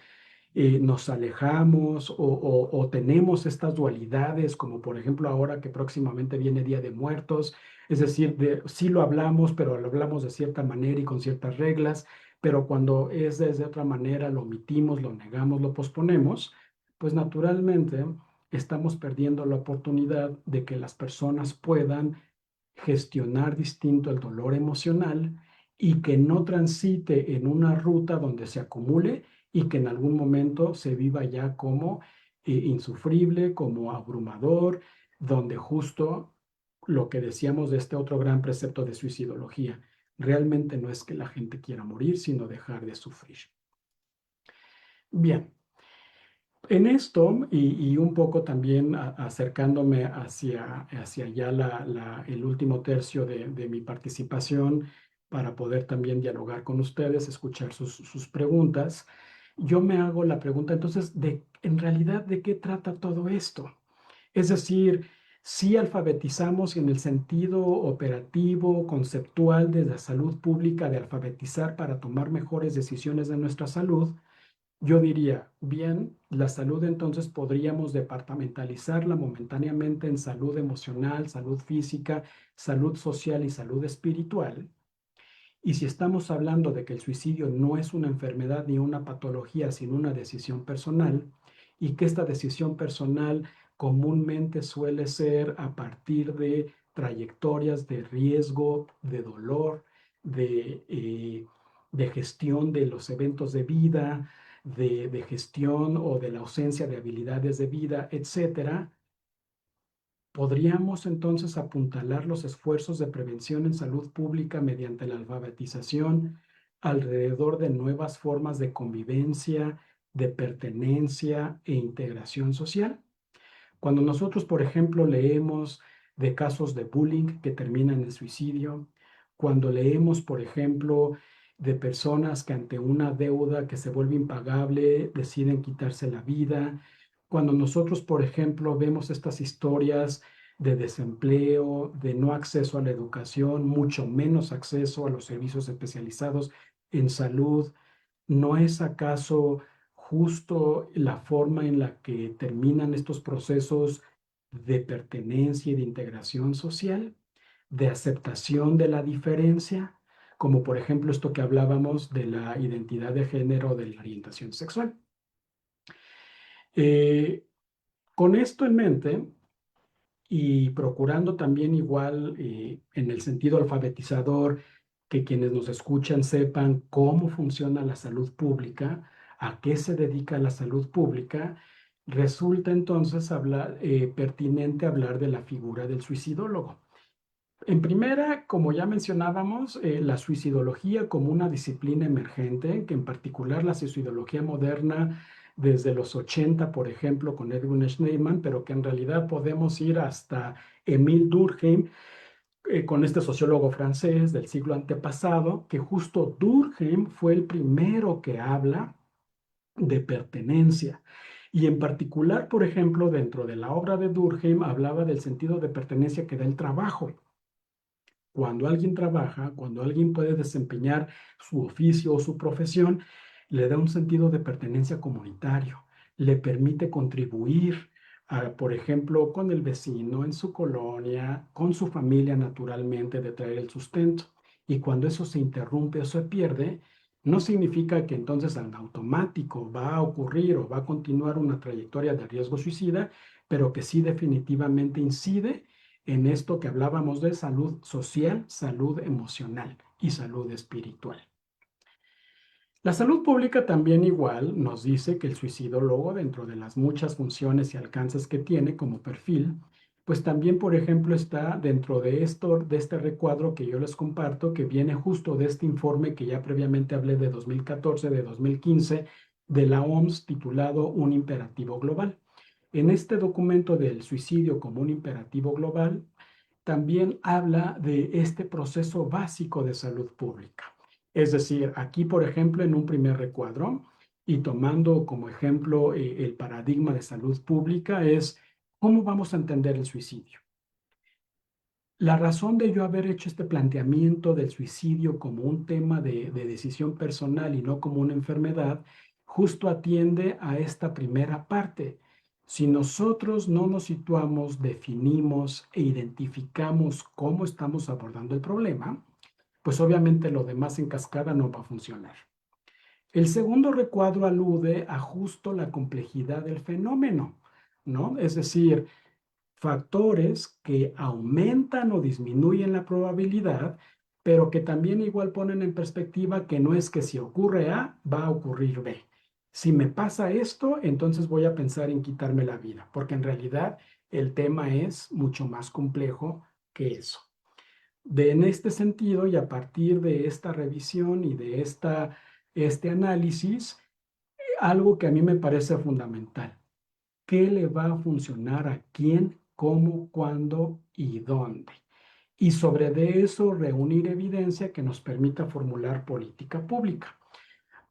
nos alejamos o tenemos estas dualidades, como por ejemplo ahora que próximamente viene Día de Muertos, es decir, sí lo hablamos, pero lo hablamos de cierta manera y con ciertas reglas, pero cuando es de otra manera lo omitimos, lo negamos, lo posponemos, pues naturalmente estamos perdiendo la oportunidad de que las personas puedan gestionar distinto el dolor emocional y que no transite en una ruta donde se acumule y que en algún momento se viva ya como insufrible, como abrumador, donde justo lo que decíamos de este otro gran precepto de suicidología, realmente no es que la gente quiera morir, sino dejar de sufrir. Bien, en esto y un poco también acercándome hacia ya el último tercio de mi participación para poder también dialogar con ustedes, escuchar sus preguntas, yo me hago la pregunta entonces en realidad, ¿de qué trata todo esto? Es decir, si alfabetizamos en el sentido operativo, conceptual de la salud pública, de alfabetizar para tomar mejores decisiones de nuestra salud, yo diría, bien, la salud entonces podríamos departamentalizarla momentáneamente en salud emocional, salud física, salud social y salud espiritual. Y si estamos hablando de que el suicidio no es una enfermedad ni una patología, sino una decisión personal, y que esta decisión personal comúnmente suele ser a partir de trayectorias de riesgo, de dolor, de gestión de los eventos de vida, de gestión o de la ausencia de habilidades de vida, etcétera. Podríamos entonces apuntalar los esfuerzos de prevención en salud pública mediante la alfabetización alrededor de nuevas formas de convivencia, de pertenencia e integración social. Cuando nosotros, por ejemplo, leemos de casos de bullying que terminan en suicidio, cuando leemos, por ejemplo, de personas que ante una deuda que se vuelve impagable deciden quitarse la vida, cuando nosotros, por ejemplo, vemos estas historias de desempleo, de no acceso a la educación, mucho menos acceso a los servicios especializados en salud, ¿no es acaso justo la forma en la que terminan estos procesos de pertenencia y de integración social, de aceptación de la diferencia, como por ejemplo esto que hablábamos de la identidad de género o de la orientación sexual? Eh, con esto en mente y procurando también igual en el sentido alfabetizador, que quienes nos escuchan sepan cómo funciona la salud pública, a qué se dedica la salud pública, resulta entonces pertinente hablar de la figura del suicidólogo. En primera, como ya mencionábamos, la suicidología como una disciplina emergente, que en particular la suicidología moderna desde los 80, por ejemplo, con Edwin Schneemann, pero que en realidad podemos ir hasta Émile Durkheim, con este sociólogo francés del siglo antepasado, que justo Durkheim fue el primero que habla de pertenencia. Y en particular, por ejemplo, dentro de la obra de Durkheim, hablaba del sentido de pertenencia que da el trabajo. Cuando alguien trabaja, cuando alguien puede desempeñar su oficio o su profesión, le da un sentido de pertenencia comunitario, le permite contribuir, por ejemplo, con el vecino, en su colonia, con su familia naturalmente, de traer el sustento. Y cuando eso se interrumpe o se pierde, no significa que entonces en automático va a ocurrir o va a continuar una trayectoria de riesgo suicida, pero que sí definitivamente incide en esto que hablábamos de salud social, salud emocional y salud espiritual. La salud pública también igual nos dice que el suicidólogo, dentro de las muchas funciones y alcances que tiene como perfil, pues también, por ejemplo, está dentro de este recuadro que yo les comparto, que viene justo de este informe que ya previamente hablé de 2014, de 2015, de la OMS, titulado Un imperativo global. En este documento del suicidio como un imperativo global, también habla de este proceso básico de salud pública. Es decir, aquí, por ejemplo, en un primer recuadro, y tomando como ejemplo el paradigma de salud pública, es cómo vamos a entender el suicidio. La razón de yo haber hecho este planteamiento del suicidio como un tema de decisión personal y no como una enfermedad justo atiende a esta primera parte. Si nosotros no nos situamos, definimos e identificamos cómo estamos abordando el problema, pues obviamente lo demás en cascada no va a funcionar. El segundo recuadro alude a justo la complejidad del fenómeno, ¿no? Es decir, factores que aumentan o disminuyen la probabilidad, pero que también igual ponen en perspectiva que no es que si ocurre A, va a ocurrir B. Si me pasa esto, entonces voy a pensar en quitarme la vida, porque en realidad el tema es mucho más complejo que eso. En este sentido, y a partir de esta revisión y de este análisis, algo que a mí me parece fundamental: ¿qué le va a funcionar a quién, cómo, cuándo y dónde? Y sobre de eso reunir evidencia que nos permita formular política pública.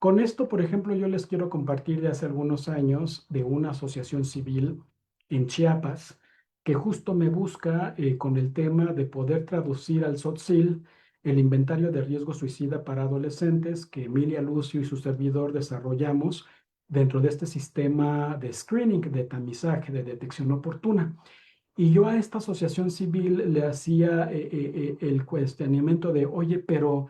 Con esto, por ejemplo, yo les quiero compartir de hace algunos años de una asociación civil en Chiapas que justo me busca con el tema de poder traducir al SOTSIL el inventario de riesgo suicida para adolescentes que Emilia Lucio y su servidor desarrollamos dentro de este sistema de screening, de tamizaje, de detección oportuna. Y yo a esta asociación civil le hacía el cuestionamiento de, oye, pero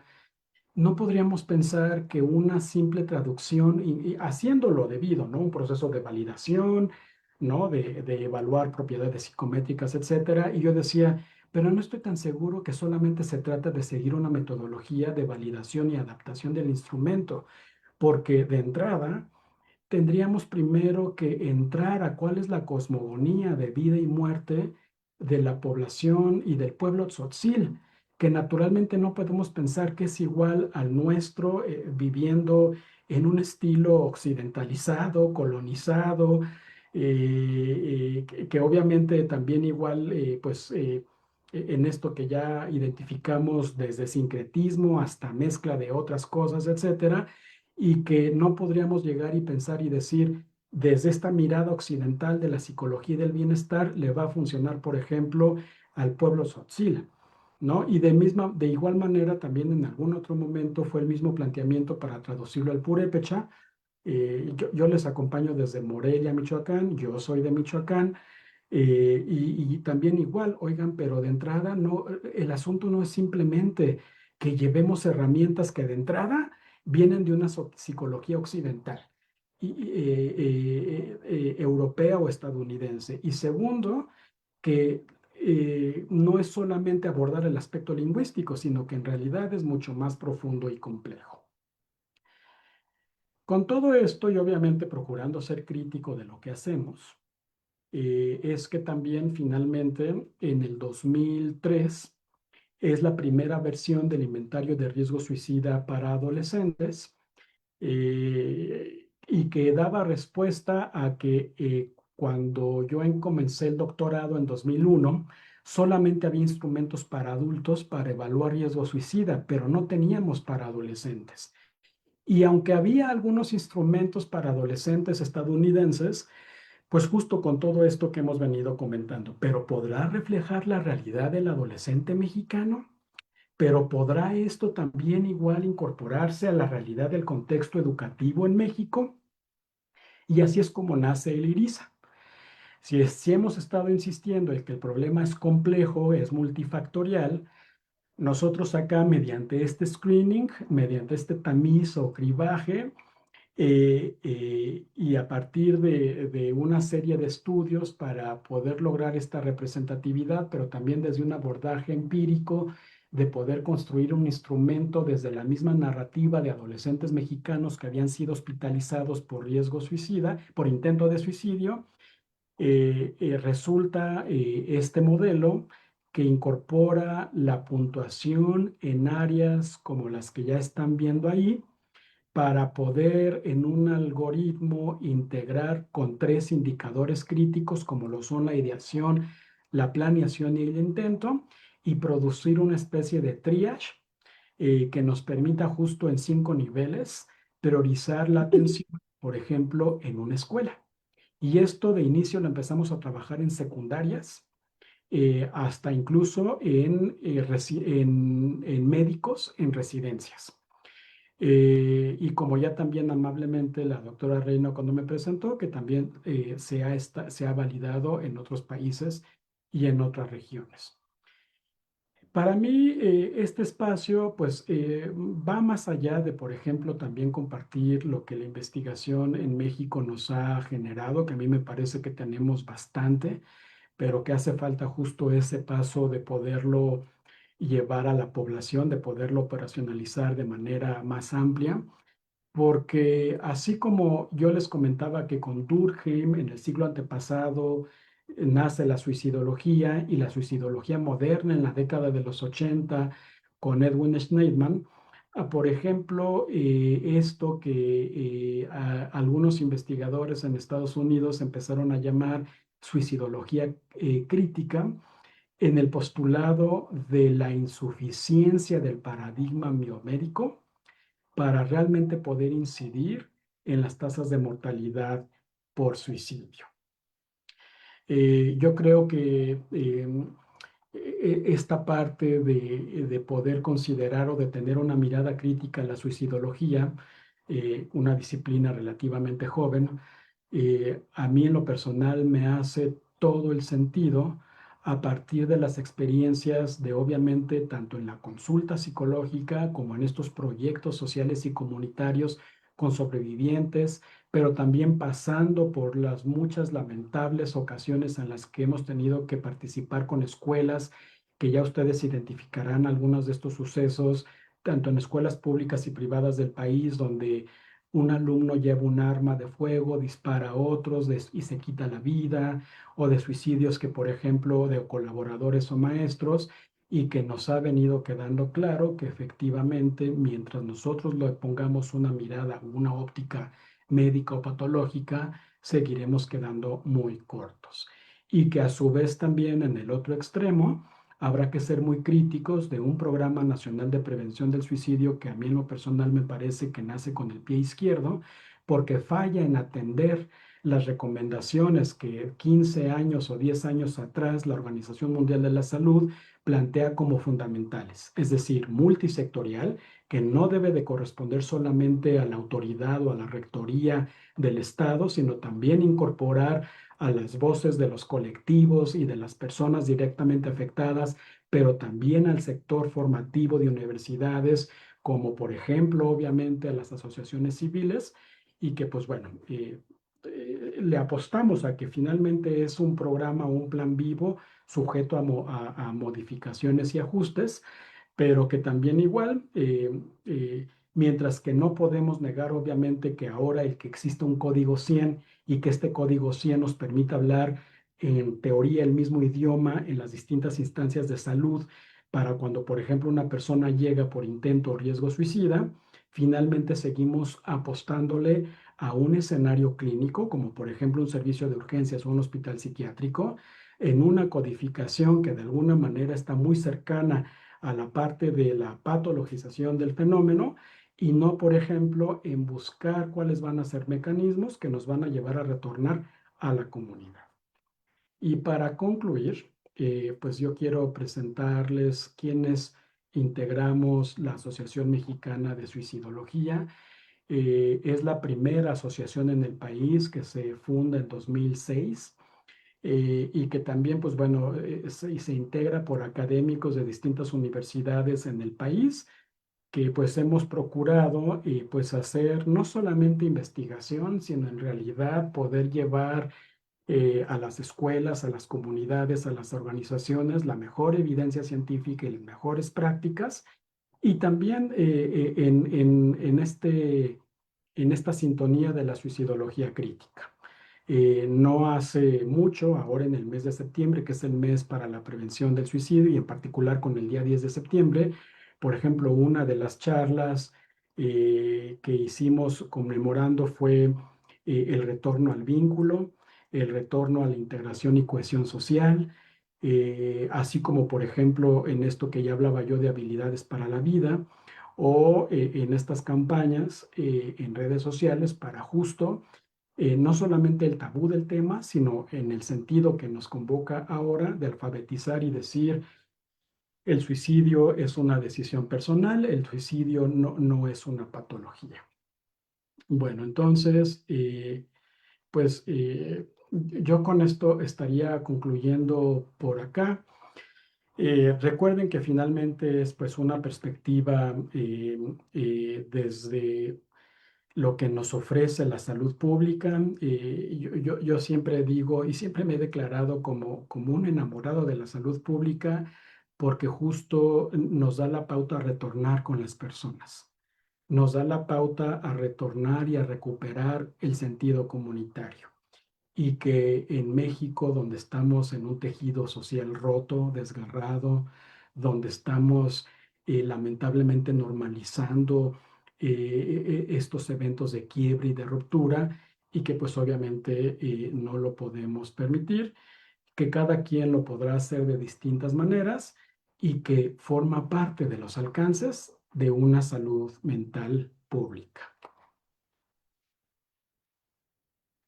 no podríamos pensar que una simple traducción, y haciéndolo debido, ¿no? Un proceso de validación, ¿no? De evaluar propiedades psicométricas, etcétera. Y yo decía, pero no estoy tan seguro que solamente se trata de seguir una metodología de validación y adaptación del instrumento, porque de entrada tendríamos primero que entrar a cuál es la cosmogonía de vida y muerte de la población y del pueblo tzotzil, que naturalmente no podemos pensar que es igual al nuestro, viviendo en un estilo occidentalizado, colonizado, que obviamente también igual, en esto que ya identificamos desde sincretismo hasta mezcla de otras cosas, etcétera, y que no podríamos llegar y pensar y decir, desde esta mirada occidental de la psicología y del bienestar, le va a funcionar, por ejemplo, al pueblo tzotzil, ¿no? Y de igual manera, también en algún otro momento fue el mismo planteamiento para traducirlo al purépecha. Yo les acompaño desde Morelia, Michoacán, yo soy de Michoacán, y también igual, oigan, pero de entrada no, el asunto no es simplemente que llevemos herramientas que de entrada vienen de una psicología occidental, europea o estadounidense. Y segundo, que no es solamente abordar el aspecto lingüístico, sino que en realidad es mucho más profundo y complejo. Con todo esto, y obviamente procurando ser crítico de lo que hacemos, es que también finalmente en el 2003 es la primera versión del inventario de riesgo suicida para adolescentes, y que daba respuesta a que cuando yo comencé el doctorado en 2001, solamente había instrumentos para adultos para evaluar riesgo suicida, pero no teníamos para adolescentes. Y aunque había algunos instrumentos para adolescentes estadounidenses, pues justo con todo esto que hemos venido comentando, pero ¿podrá reflejar la realidad del adolescente mexicano? ¿Pero podrá esto también igual incorporarse a la realidad del contexto educativo en México? Y así es como nace el IRISA. Si hemos estado insistiendo en que el problema es complejo, es multifactorial, nosotros acá mediante este screening, mediante este tamiz o cribaje, y a partir de una serie de estudios para poder lograr esta representatividad, pero también desde un abordaje empírico de poder construir un instrumento desde la misma narrativa de adolescentes mexicanos que habían sido hospitalizados por riesgo suicida, por intento de suicidio, resulta este modelo que incorpora la puntuación en áreas como las que ya están viendo ahí, para poder en un algoritmo integrar con 3 indicadores críticos como lo son la ideación, la planeación y el intento, y producir una especie de triage que nos permita justo en 5 niveles priorizar la atención, por ejemplo, en una escuela. Y esto de inicio lo empezamos a trabajar en secundarias, hasta incluso en médicos en residencias. Y como ya también amablemente la doctora Reina cuando me presentó, que también se ha validado en otros países y en otras regiones. Para mí, este espacio pues va más allá de, por ejemplo, también compartir lo que la investigación en México nos ha generado, que a mí me parece que tenemos bastante, pero que hace falta justo ese paso de poderlo llevar a la población, de poderlo operacionalizar de manera más amplia. Porque así como yo les comentaba que con Durkheim en el siglo antepasado nace la suicidología y la suicidología moderna en la década de los 80 con Edwin Schneidman, por ejemplo, esto que algunos investigadores en Estados Unidos empezaron a llamar suicidología crítica, en el postulado de la insuficiencia del paradigma biomédico para realmente poder incidir en las tasas de mortalidad por suicidio. Yo creo que esta parte de poder considerar o de tener una mirada crítica a la suicidología, una disciplina relativamente joven, a mí en lo personal me hace todo el sentido a partir de las experiencias de obviamente tanto en la consulta psicológica como en estos proyectos sociales y comunitarios con sobrevivientes, pero también pasando por las muchas lamentables ocasiones en las que hemos tenido que participar con escuelas, que ya ustedes identificarán algunos de estos sucesos, tanto en escuelas públicas y privadas del país, donde un alumno lleva un arma de fuego, dispara a otros y se quita la vida, o de suicidios que, por ejemplo, de colaboradores o maestros, y que nos ha venido quedando claro que efectivamente, mientras nosotros le pongamos una mirada, una óptica médica o patológica, seguiremos quedando muy cortos. Y que a su vez también en el otro extremo, habrá que ser muy críticos de un programa nacional de prevención del suicidio que a mí en lo personal me parece que nace con el pie izquierdo, porque falla en atender las recomendaciones que 15 años o 10 años atrás la Organización Mundial de la Salud plantea como fundamentales, es decir, multisectorial, que no debe de corresponder solamente a la autoridad o a la rectoría del Estado, sino también incorporar a las voces de los colectivos y de las personas directamente afectadas, pero también al sector formativo de universidades, como por ejemplo, obviamente, a las asociaciones civiles, y que pues bueno, le apostamos a que finalmente es un programa o un plan vivo sujeto a modificaciones y ajustes, pero que también igual, mientras que no podemos negar obviamente que ahora el que existe un código 100 y que este código 100 nos permita hablar en teoría el mismo idioma en las distintas instancias de salud para cuando, por ejemplo, una persona llega por intento o riesgo suicida, finalmente seguimos apostándole a un escenario clínico, como por ejemplo un servicio de urgencias o un hospital psiquiátrico, en una codificación que de alguna manera está muy cercana a la parte de la patologización del fenómeno y no, por ejemplo, en buscar cuáles van a ser mecanismos que nos van a llevar a retornar a la comunidad. Y para concluir, pues yo quiero presentarles quienes integramos la Asociación Mexicana de Suicidología. Es la primera asociación en el país que se funda en 2006 y que también, pues bueno, se integra por académicos de distintas universidades en el país, que pues hemos procurado pues hacer no solamente investigación, sino en realidad poder llevar a las escuelas, a las comunidades, a las organizaciones la mejor evidencia científica y las mejores prácticas, y también en esta sintonía de la suicidología crítica. No hace mucho, ahora en el mes de septiembre, que es el mes para la prevención del suicidio y en particular con el día 10 de septiembre, por ejemplo, una de las charlas que hicimos conmemorando fue el retorno al vínculo, el retorno a la integración y cohesión social, así como por ejemplo en esto que ya hablaba yo de habilidades para la vida o en estas campañas en redes sociales para justo no solamente el tabú del tema, sino en el sentido que nos convoca ahora de alfabetizar y decir, El suicidio es una decisión personal, el suicidio no es una patología. Bueno, entonces, pues yo con esto estaría concluyendo por acá. Recuerden que finalmente es pues una perspectiva desde lo que nos ofrece la salud pública. Yo siempre digo y siempre me he declarado como un enamorado de la salud pública porque justo nos da la pauta a retornar con las personas, nos da la pauta a retornar y a recuperar el sentido comunitario. Y que en México, donde estamos en un tejido social roto, desgarrado, donde estamos lamentablemente normalizando estos eventos de quiebre y de ruptura, y que pues obviamente no lo podemos permitir, que cada quien lo podrá hacer de distintas maneras y que forma parte de los alcances de una salud mental pública.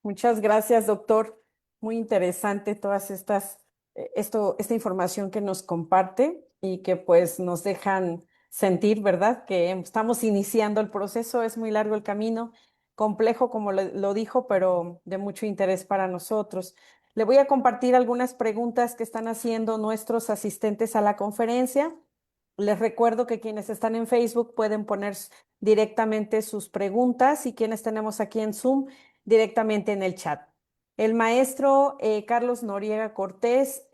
Muchas gracias, doctor. Muy interesante todas esta información que nos comparte y que pues nos dejan sentir, ¿verdad? Que estamos iniciando el proceso, es muy largo el camino, complejo como lo dijo, pero de mucho interés para nosotros. Le voy a compartir algunas preguntas que están haciendo nuestros asistentes a la conferencia. Les recuerdo que quienes están en Facebook pueden poner directamente sus preguntas y quienes tenemos aquí en Zoom directamente en el chat. El maestro Carlos Noriega Cortés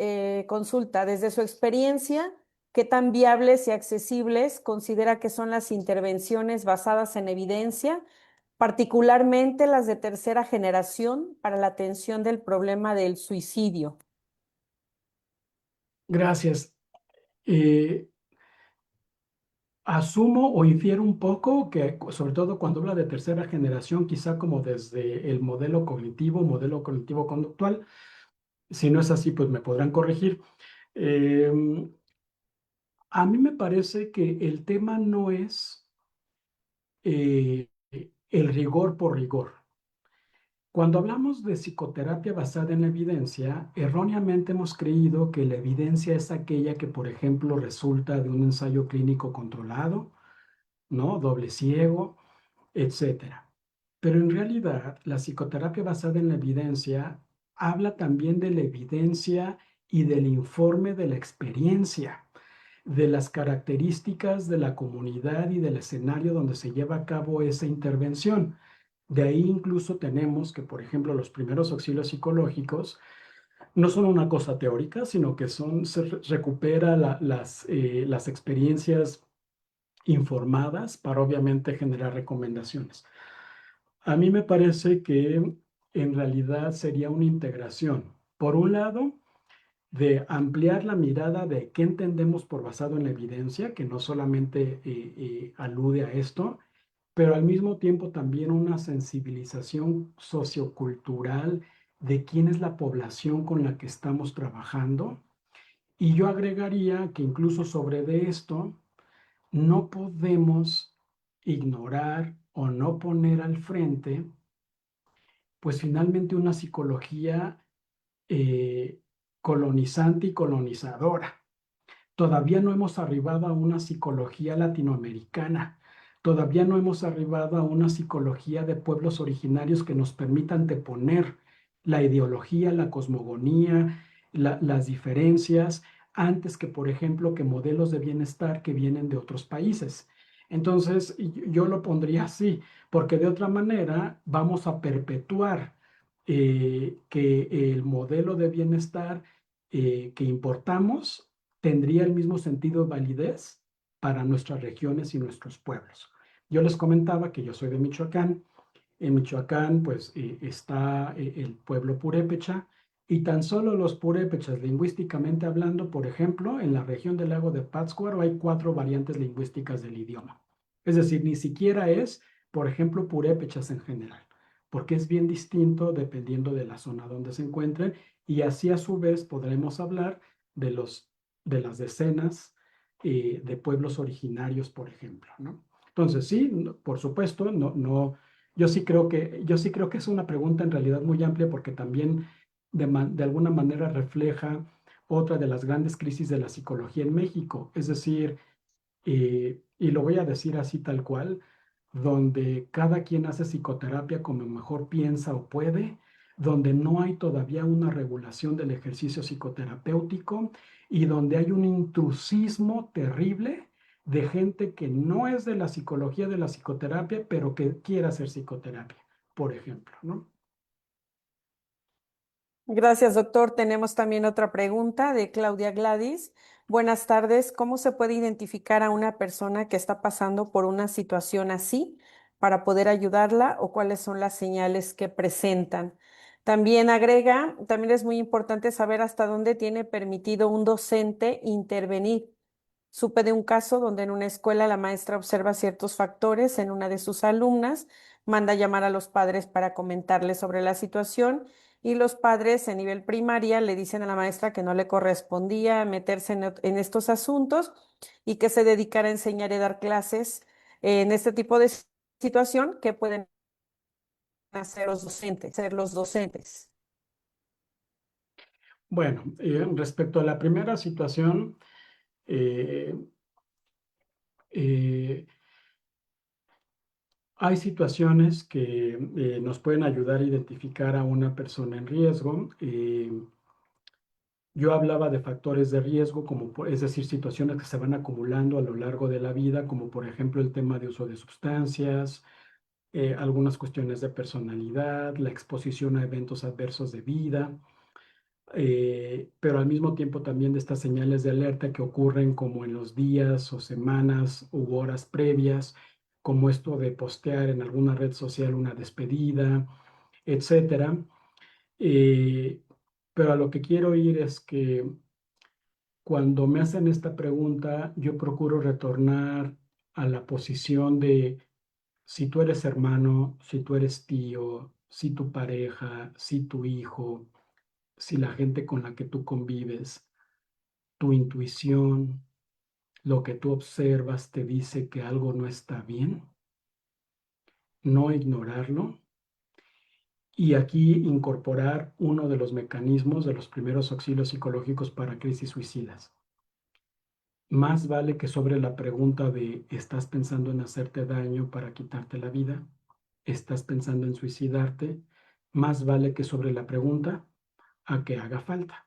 consulta desde su experiencia qué tan viables y accesibles considera que son las intervenciones basadas en evidencia, particularmente las de tercera generación para la atención del problema del suicidio. Gracias. Asumo o infiero un poco que, sobre todo cuando habla de tercera generación, quizá como desde el modelo cognitivo conductual, si no es así, pues me podrán corregir. A mí me parece que el tema no es el rigor por rigor. Cuando hablamos de psicoterapia basada en la evidencia, erróneamente hemos creído que la evidencia es aquella que, por ejemplo, resulta de un ensayo clínico controlado, ¿no? Doble ciego, etcétera. Pero en realidad, la psicoterapia basada en la evidencia habla también de la evidencia y del informe de la experiencia, de las características de la comunidad y del escenario donde se lleva a cabo esa intervención. De ahí incluso tenemos que, por ejemplo, los primeros auxilios psicológicos no son una cosa teórica, sino que se recupera las experiencias informadas para obviamente generar recomendaciones. A mí me parece que en realidad sería una integración, por un lado, de ampliar la mirada de qué entendemos por basado en la evidencia, que no solamente alude a esto, pero al mismo tiempo también una sensibilización sociocultural de quién es la población con la que estamos trabajando. Y yo agregaría que incluso sobre de esto, no podemos ignorar o no poner al frente, pues finalmente una psicología eh, colonizante y colonizadora. Todavía no hemos arribado a una psicología latinoamericana. Todavía no hemos arribado a una psicología de pueblos originarios que nos permita anteponer la ideología, la cosmogonía, las diferencias, antes que, por ejemplo, que modelos de bienestar que vienen de otros países. Entonces, yo lo pondría así, porque de otra manera vamos a perpetuar que el modelo de bienestar que importamos tendría el mismo sentido de validez para nuestras regiones y nuestros pueblos. Yo les comentaba que yo soy de Michoacán. En Michoacán, pues, está el pueblo purépecha, y tan solo los purépechas, lingüísticamente hablando, por ejemplo, en la región del lago de Pátzcuaro hay 4 variantes lingüísticas del idioma. Es decir, ni siquiera es, por ejemplo, purépechas en general, porque es bien distinto dependiendo de la zona donde se encuentren, y así a su vez podremos hablar de las decenas de pueblos originarios, por ejemplo, ¿no? Entonces, sí, por supuesto, yo sí creo que es una pregunta en realidad muy amplia porque también de alguna manera refleja otra de las grandes crisis de la psicología en México. Es decir, y lo voy a decir así tal cual, donde cada quien hace psicoterapia como mejor piensa o puede, donde no hay todavía una regulación del ejercicio psicoterapéutico y donde hay un intrusismo terrible de gente que no es de la psicología de la psicoterapia, pero que quiere hacer psicoterapia, por ejemplo, ¿no? Gracias, doctor. Tenemos también otra pregunta de Claudia Gladys. Buenas tardes. ¿Cómo se puede identificar a una persona que está pasando por una situación así para poder ayudarla o cuáles son las señales que presentan? También agrega, también es muy importante saber hasta dónde tiene permitido un docente intervenir. Supe de un caso donde en una escuela la maestra observa ciertos factores en una de sus alumnas, manda llamar a los padres para comentarles sobre la situación y los padres en nivel primaria le dicen a la maestra que no le correspondía meterse en estos asuntos y que se dedicara a enseñar y dar clases en este tipo de situación que pueden hacer los docentes, ser los docentes. Bueno, respecto a la primera situación, eh, eh, hay situaciones que nos pueden ayudar a identificar a una persona en riesgo. Yo hablaba de factores de riesgo, es decir, situaciones que se van acumulando a lo largo de la vida, como por ejemplo el tema de uso de sustancias, algunas cuestiones de personalidad, la exposición a eventos adversos de vida, pero al mismo tiempo también de estas señales de alerta que ocurren como en los días o semanas u horas previas, como esto de postear en alguna red social una despedida, etcétera. Eh, pero a lo que quiero ir es que cuando me hacen esta pregunta, yo procuro retornar a la posición de si tú eres hermano, si tú eres tío, si tu pareja, si tu hijo, si la gente con la que tú convives, tu intuición, lo que tú observas te dice que algo no está bien, no ignorarlo y aquí incorporar uno de los mecanismos de los primeros auxilios psicológicos para crisis suicidas. Más vale que sobre la pregunta de ¿estás pensando en hacerte daño para quitarte la vida? ¿Estás pensando en suicidarte? Más vale que sobre la pregunta a que haga falta.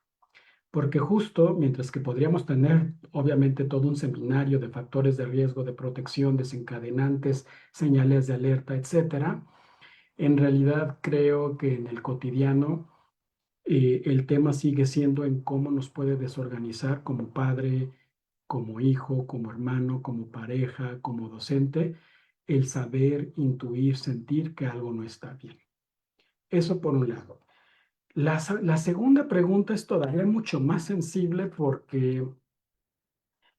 Porque justo mientras que podríamos tener obviamente todo un seminario de factores de riesgo, de protección, desencadenantes, señales de alerta, etcétera, en realidad creo que en el cotidiano el tema sigue siendo en cómo nos puede desorganizar como padre, como hijo, como hermano, como pareja, como docente, el saber, intuir, sentir que algo no está bien. Eso por un lado. La segunda pregunta es todavía mucho más sensible porque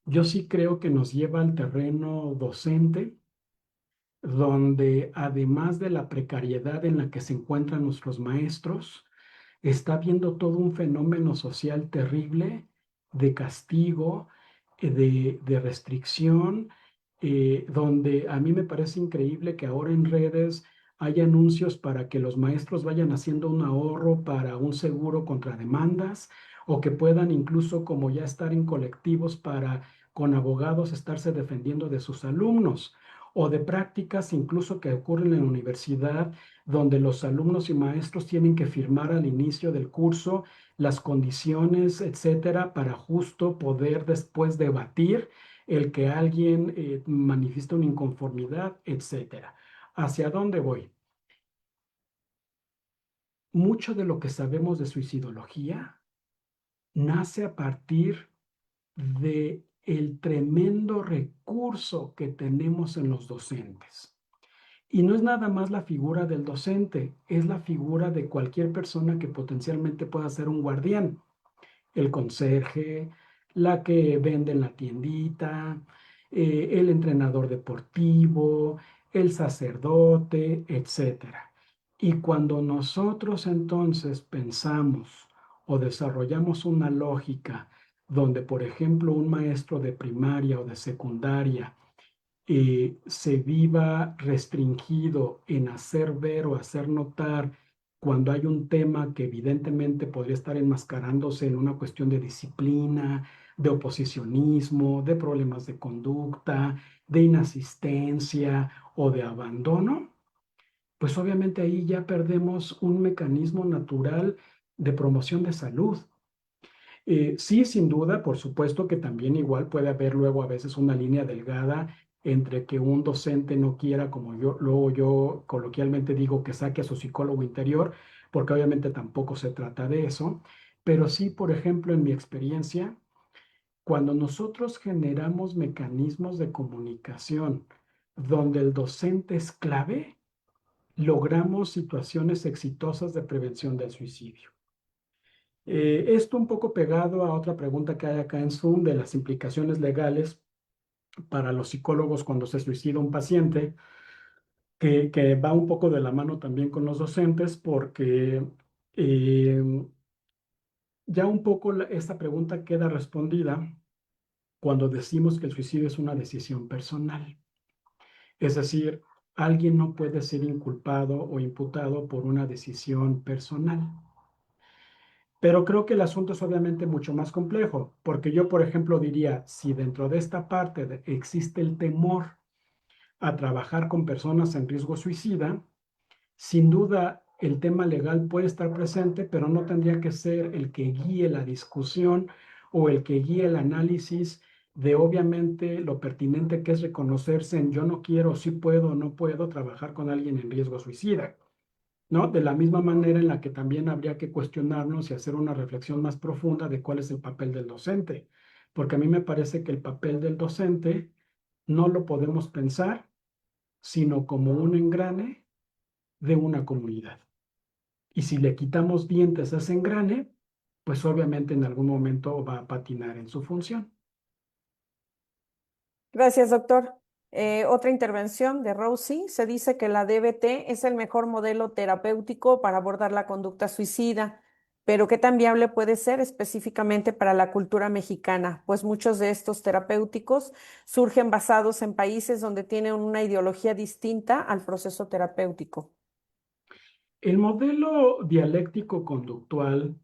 yo sí creo que nos lleva al terreno docente, donde además de la precariedad en la que se encuentran nuestros maestros, está habiendo todo un fenómeno social terrible de castigo, de restricción, donde a mí me parece increíble que ahora en redes hay anuncios para que los maestros vayan haciendo un ahorro para un seguro contra demandas o que puedan incluso como ya estar en colectivos para con abogados estarse defendiendo de sus alumnos o de prácticas incluso que ocurren en la universidad donde los alumnos y maestros tienen que firmar al inicio del curso las condiciones, etcétera, para justo poder después debatir el que alguien manifiesta una inconformidad, etcétera. ¿Hacia dónde voy? Mucho de lo que sabemos de suicidología nace a partir de el tremendo recurso que tenemos en los docentes. Y no es nada más la figura del docente, es la figura de cualquier persona que potencialmente pueda ser un guardián. El conserje, la que vende en la tiendita, el entrenador deportivo, el sacerdote, etcétera. Y cuando nosotros entonces pensamos o desarrollamos una lógica donde, por ejemplo, un maestro de primaria o de secundaria se viva restringido en hacer ver o hacer notar cuando hay un tema que evidentemente podría estar enmascarándose en una cuestión de disciplina, de oposicionismo, de problemas de conducta, de inasistencia o de abandono, pues obviamente ahí ya perdemos un mecanismo natural de promoción de salud. Sí, sin duda, por supuesto que también igual puede haber luego a veces una línea delgada entre que un docente no quiera, como luego yo coloquialmente digo, que saque a su psicólogo interior, porque obviamente tampoco se trata de eso, pero sí, por ejemplo, en mi experiencia, cuando nosotros generamos mecanismos de comunicación donde el docente es clave, logramos situaciones exitosas de prevención del suicidio. Esto un poco pegado a otra pregunta que hay acá en Zoom de las implicaciones legales para los psicólogos cuando se suicida un paciente, que va un poco de la mano también con los docentes, porque eh, ya un poco esta pregunta queda respondida cuando decimos que el suicidio es una decisión personal. Es decir, alguien no puede ser inculpado o imputado por una decisión personal. Pero creo que el asunto es obviamente mucho más complejo, porque yo, por ejemplo, diría, si dentro de esta parte existe el temor a trabajar con personas en riesgo suicida, sin duda el tema legal puede estar presente, pero no tendría que ser el que guíe la discusión o el que guíe el análisis de obviamente lo pertinente que es reconocerse en yo no quiero, sí puedo o no puedo trabajar con alguien en riesgo suicida. ¿No? De la misma manera en la que también habría que cuestionarnos y hacer una reflexión más profunda de cuál es el papel del docente, porque a mí me parece que el papel del docente no lo podemos pensar sino como un engrane de una comunidad. Y si le quitamos dientes a ese engrane, pues obviamente en algún momento va a patinar en su función. Gracias, doctor. Otra intervención de Rosie. Se dice que la DBT es el mejor modelo terapéutico para abordar la conducta suicida, pero ¿qué tan viable puede ser específicamente para la cultura mexicana? Pues muchos de estos terapéuticos surgen basados en países donde tienen una ideología distinta al proceso terapéutico. El modelo dialéctico conductual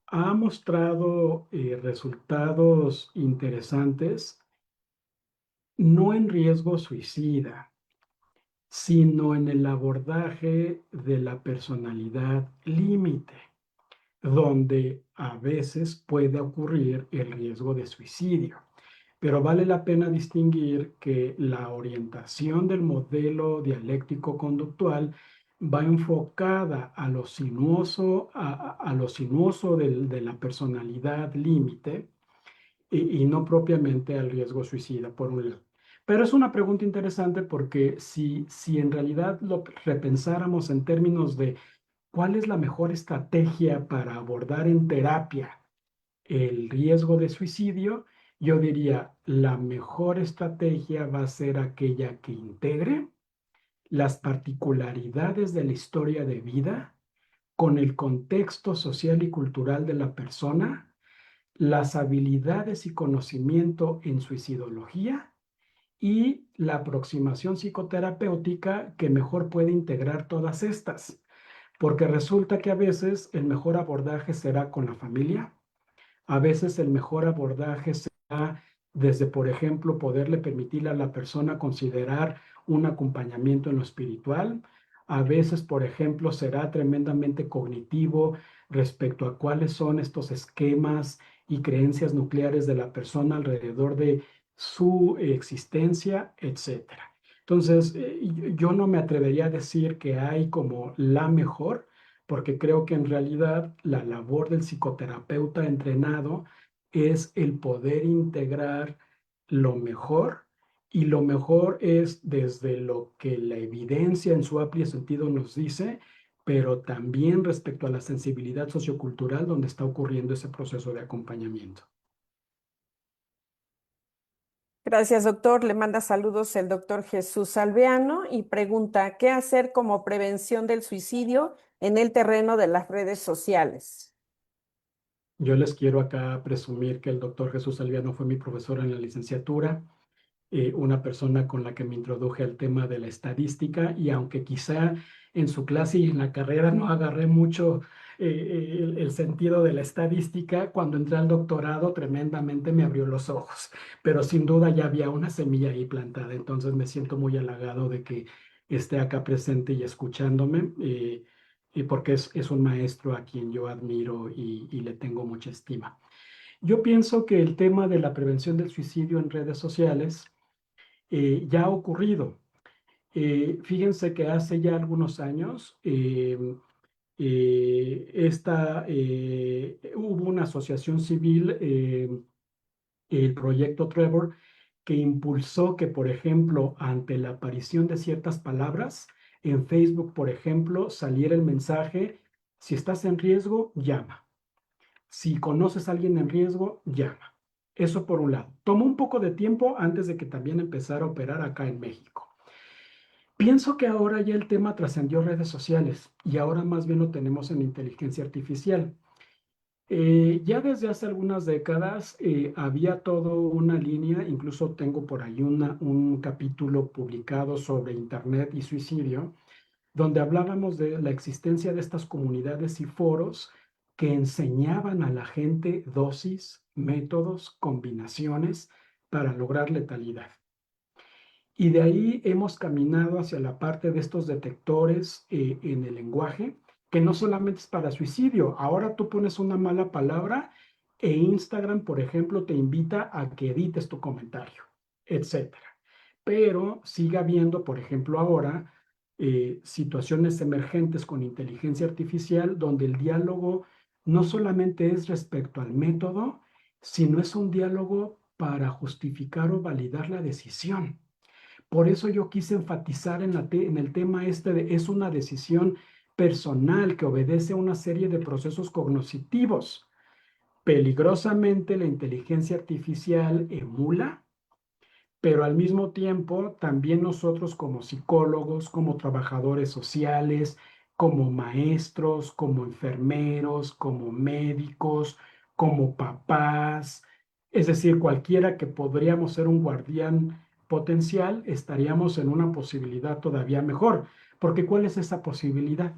ha mostrado resultados interesantes, no en riesgo suicida, sino en el abordaje de la personalidad límite, donde a veces puede ocurrir el riesgo de suicidio. Pero vale la pena distinguir que la orientación del modelo dialéctico conductual va enfocada a lo sinuoso, a lo sinuoso de la personalidad límite y no propiamente al riesgo suicida, por un lado. Pero es una pregunta interesante porque si en realidad lo repensáramos en términos de cuál es la mejor estrategia para abordar en terapia el riesgo de suicidio, yo diría, la mejor estrategia va a ser aquella que integre las particularidades de la historia de vida con el contexto social y cultural de la persona, las habilidades y conocimiento en suicidología y la aproximación psicoterapéutica que mejor puede integrar todas estas. Porque resulta que a veces el mejor abordaje será con la familia, a veces el mejor abordaje será desde, por ejemplo, poderle permitir a la persona considerar un acompañamiento en lo espiritual. A veces, por ejemplo, será tremendamente cognitivo respecto a cuáles son estos esquemas y creencias nucleares de la persona alrededor de su existencia, etcétera. Entonces, yo no me atrevería a decir que hay como la mejor, porque creo que en realidad la labor del psicoterapeuta entrenado es el poder integrar lo mejor, y lo mejor es desde lo que la evidencia en su amplio sentido nos dice, pero también respecto a la sensibilidad sociocultural donde está ocurriendo ese proceso de acompañamiento. Gracias, doctor. Le manda saludos el doctor Jesús Alveano y pregunta, ¿qué hacer como prevención del suicidio en el terreno de las redes sociales? Yo les quiero acá presumir que el doctor Jesús Alviano fue mi profesor en la licenciatura una persona con la que me introduje al tema de la estadística, y aunque quizá en su clase y en la carrera no agarré mucho el sentido de la estadística, cuando entré al doctorado tremendamente me abrió los ojos, pero sin duda ya había una semilla ahí plantada. Entonces me siento muy halagado de que esté acá presente y escuchándome, y porque es un maestro a quien yo admiro y le tengo mucha estima. Yo pienso que el tema de la prevención del suicidio en redes sociales ya ha ocurrido. Fíjense que hace ya algunos años hubo una asociación civil, el Proyecto Trevor, que impulsó que, por ejemplo, ante la aparición de ciertas palabras, en Facebook, por ejemplo, saliera el mensaje: si estás en riesgo, llama. Si conoces a alguien en riesgo, llama. Eso por un lado. Tomó un poco de tiempo antes de que también empezara a operar acá en México. Pienso que ahora ya el tema trascendió redes sociales y ahora más bien lo tenemos en inteligencia artificial. Ya desde hace algunas décadas había toda una línea, incluso tengo por ahí un capítulo publicado sobre Internet y suicidio, donde hablábamos de la existencia de estas comunidades y foros que enseñaban a la gente dosis, métodos, combinaciones para lograr letalidad. Y de ahí hemos caminado hacia la parte de estos detectores en el lenguaje, que no solamente es para suicidio. Ahora tú pones una mala palabra e Instagram, por ejemplo, te invita a que edites tu comentario, etcétera. Pero sigue habiendo, por ejemplo, ahora situaciones emergentes con inteligencia artificial donde el diálogo no solamente es respecto al método, sino es un diálogo para justificar o validar la decisión. Por eso yo quise enfatizar en el tema este de es una decisión personal que obedece a una serie de procesos cognitivos. Peligrosamente la inteligencia artificial emula, pero al mismo tiempo también nosotros como psicólogos, como trabajadores sociales, como maestros, como enfermeros, como médicos, como papás, es decir, cualquiera que podríamos ser un guardián potencial, estaríamos en una posibilidad todavía mejor. Porque ¿cuál es esa posibilidad?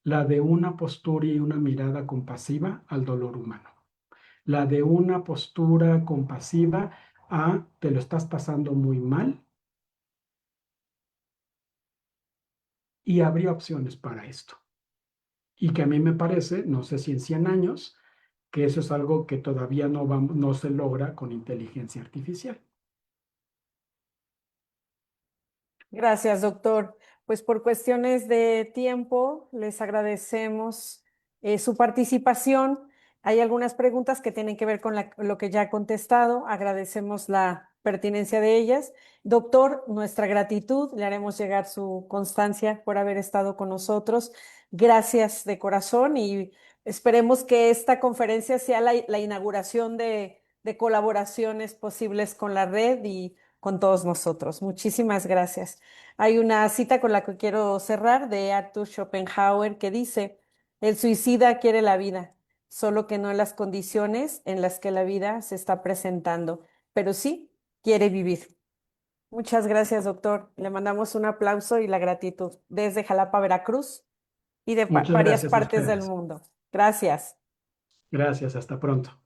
La de una postura y una mirada compasiva al dolor humano. La de una postura compasiva a te lo estás pasando muy mal, y habría opciones para esto. Y que a mí me parece, no sé si en 100 años, que eso es algo que todavía no se logra con inteligencia artificial. Gracias, doctor. Pues por cuestiones de tiempo, les agradecemos su participación. Hay algunas preguntas que tienen que ver con lo que ya ha contestado. Agradecemos la pertinencia de ellas. Doctor, nuestra gratitud. Le haremos llegar su constancia por haber estado con nosotros. Gracias de corazón y esperemos que esta conferencia sea la inauguración de colaboraciones posibles con la red y con todos nosotros. Muchísimas gracias. Hay una cita con la que quiero cerrar de Arthur Schopenhauer que dice: el suicida quiere la vida, solo que no en las condiciones en las que la vida se está presentando, pero sí quiere vivir. Muchas gracias, doctor. Le mandamos un aplauso y la gratitud desde Jalapa, Veracruz y de Muchas varias gracias a partes del ustedes. mundo. Gracias. Gracias, hasta pronto.